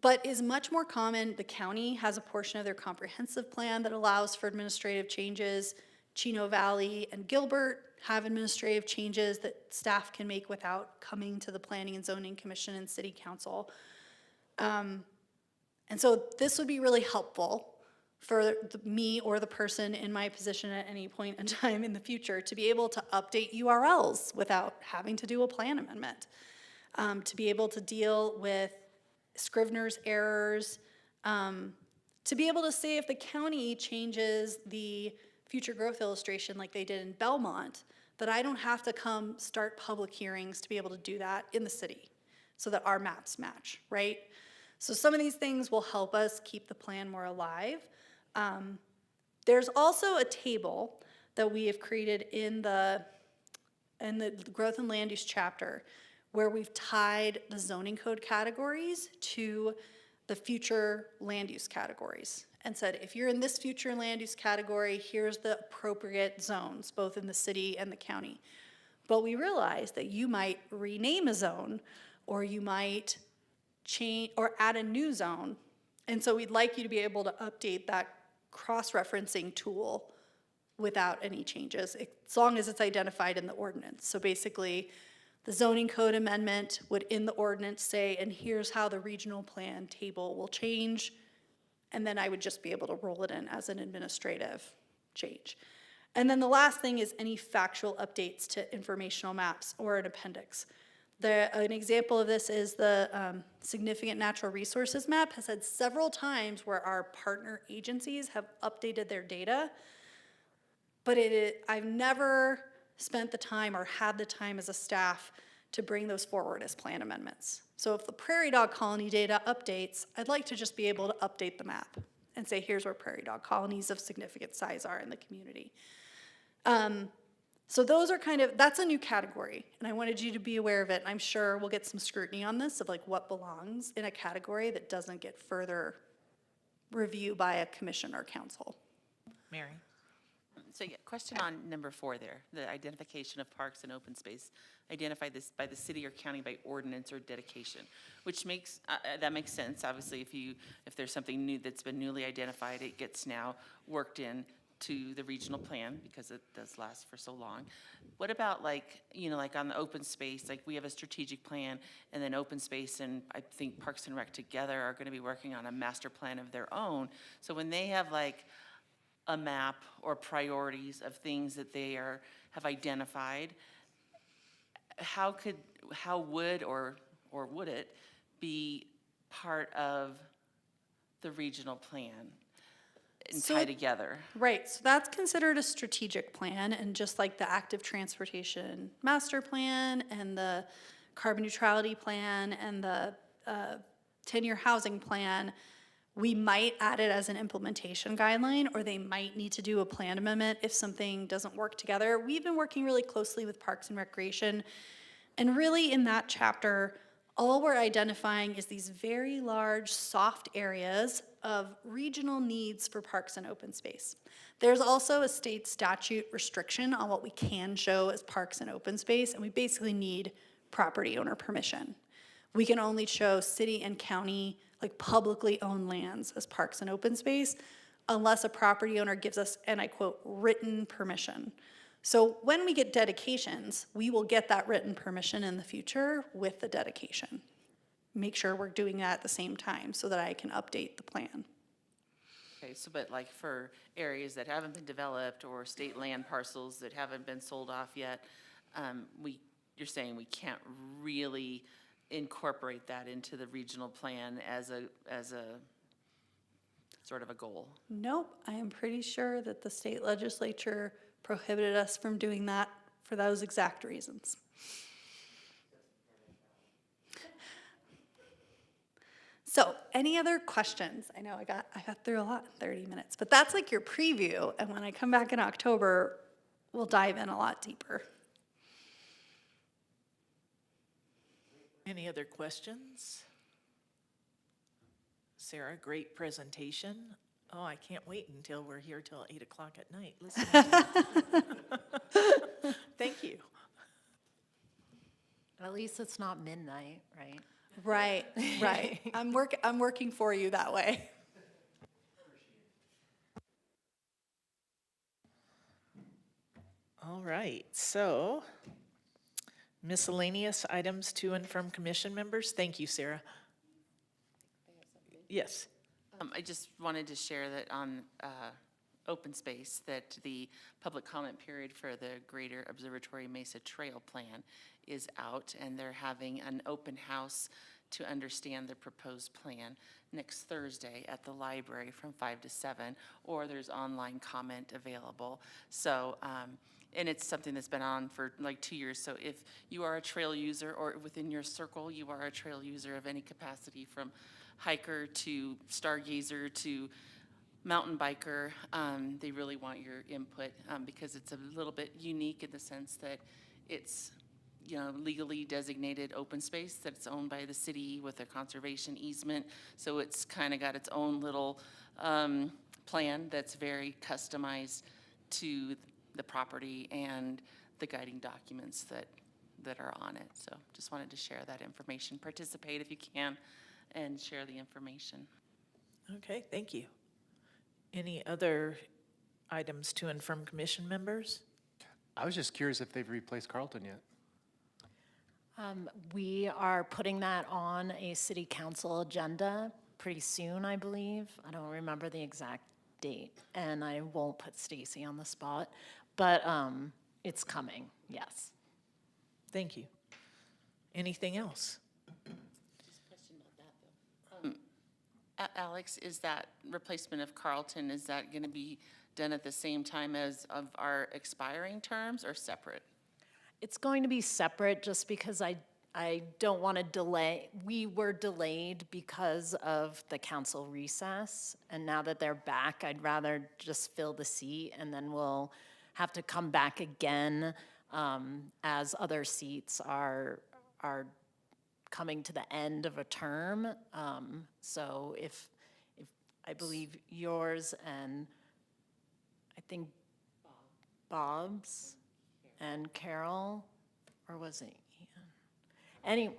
but is much more common. The county has a portion of their comprehensive plan that allows for administrative changes. Chino Valley and Gilbert have administrative changes that staff can make without coming to the Planning and Zoning Commission and City Council. And so this would be really helpful for me or the person in my position at any point in time in the future to be able to update URLs without having to do a plan amendment, to be able to deal with Scrivener's errors, to be able to say if the county changes the future growth illustration like they did in Belmont, that I don't have to come start public hearings to be able to do that in the city so that our maps match, right? So some of these things will help us keep the plan more alive. There's also a table that we have created in the growth and land use chapter where we've tied the zoning code categories to the future land use categories and said, if you're in this future land use category, here's the appropriate zones, both in the city and the county. But we realized that you might rename a zone, or you might change or add a new zone. And so we'd like you to be able to update that cross-referencing tool without any changes, as long as it's identified in the ordinance. So basically, the zoning code amendment would in the ordinance say, and here's how the regional plan table will change, and then I would just be able to roll it in as an administrative change. And then the last thing is any factual updates to informational maps or an appendix. An example of this is the significant natural resources map has had several times where our partner agencies have updated their data, but I've never spent the time or had the time as a staff to bring those forward as plan amendments. So if the prairie dog colony data updates, I'd like to just be able to update the map and say, here's where prairie dog colonies of significant size are in the community. So those are that's a new category, and I wanted you to be aware of it. And I'm sure we'll get some scrutiny on this of like what belongs in a category that doesn't get further review by a commission or council. Mary? So yeah, question on number 4 there, the identification of parks and open space. Identify this by the city or county by ordinance or dedication, which makes, that makes sense. Obviously, if there's something new that's been newly identified, it gets now worked in to the regional plan because it does last for so long. What about like, like on the open space, like we have a strategic plan and then open space and I think Parks and Rec together are gonna be working on a master plan of their own. So when they have like a map or priorities of things that they have identified, how would or would it be part of the regional plan and So tie it- together? Right, so that's considered a strategic plan, and just like the active transportation master plan and the carbon neutrality plan and the 10-year housing plan, we might add it as an implementation guideline, or they might need to do a plan amendment if something doesn't work together. We've been working really closely with Parks and Recreation, and really in that chapter, all we're identifying is these very large, soft areas of regional needs for parks and open space. There's also a state statute restriction on what we can show as parks and open space, and we basically need property owner permission. We can only show city and county, like publicly owned lands as parks and open space, unless a property owner gives us, and I quote, written permission. So when we get dedications, we will get that written permission in the future with the dedication. Make sure we're doing that at the same time so that I can update the plan. Okay, so but like for areas that haven't been developed or state land parcels that haven't been sold off yet, you're saying we can't really incorporate that into the regional plan as a sort of a goal? Nope, I am pretty sure that the state legislature prohibited us from doing that for those exact reasons. So, any other questions? I know I got through a lot in 30 minutes, but that's like your preview, and when I come back in October, we'll dive in a lot deeper. Any other questions? Sarah, great presentation. Oh, I can't wait until we're here till 8 o'clock at night. Listen. Thank you. At least it's not midnight, right? Right, right. I'm working for you that way. All right, so miscellaneous items to and from commission members. Thank you, Sarah. Yes. I just wanted to share that on open space, that the public comment period for the Greater Observatory Mesa Trail Plan is out, and they're having an open house to understand the proposed plan next Thursday at the library from 5 to 7, or there's online comment available. So, and it's something that's been on for like 2 years. So if you are a trail user, or within your circle, you are a trail user of any capacity, from hiker to stargazer to mountain biker, they really want your input because it's a little bit unique in the sense that it's, legally designated open space that's owned by the city with a conservation easement. So it's kind of got its own little plan that's very customized to the property and the guiding documents that are on it. So just wanted to share that information. Participate if you can and share the information. Okay, thank you. Any other items to and from commission members? I was just curious if they've replaced Carlton yet. We are putting that on a city council agenda pretty soon, I believe. I don't remember the exact date, and I won't put Stacy on the spot, but it's coming, yes. Thank you. Anything else? Alex, is that replacement of Carlton, is that going to be done at the same time as of our expiring terms or separate? It's going to be separate just because I don't want to delay. We were delayed because of the council recess. And now that they're back, I'd rather just fill the seat and then we'll have to come back again as other seats are coming to the end of a term. So if I believe yours and I think Bob's and Carol, or was it Ian?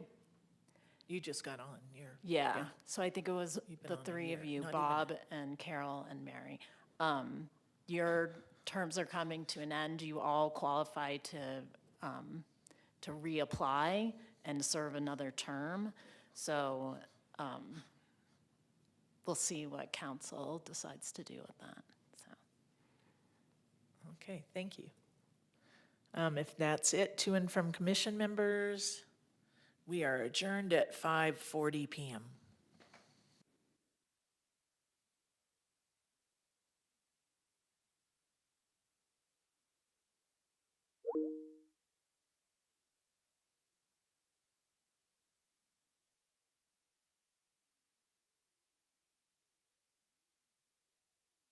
You just got on, Yeah, so I think it was You've been the on a three of year, you, not even Bob and Carol and Mary. Your terms are coming to an end. You all qualify to reapply and serve another term. So we'll see what council decides to do with that, so. Okay, thank you. If that's it, to and from commission members, we are adjourned at 5:40 PM.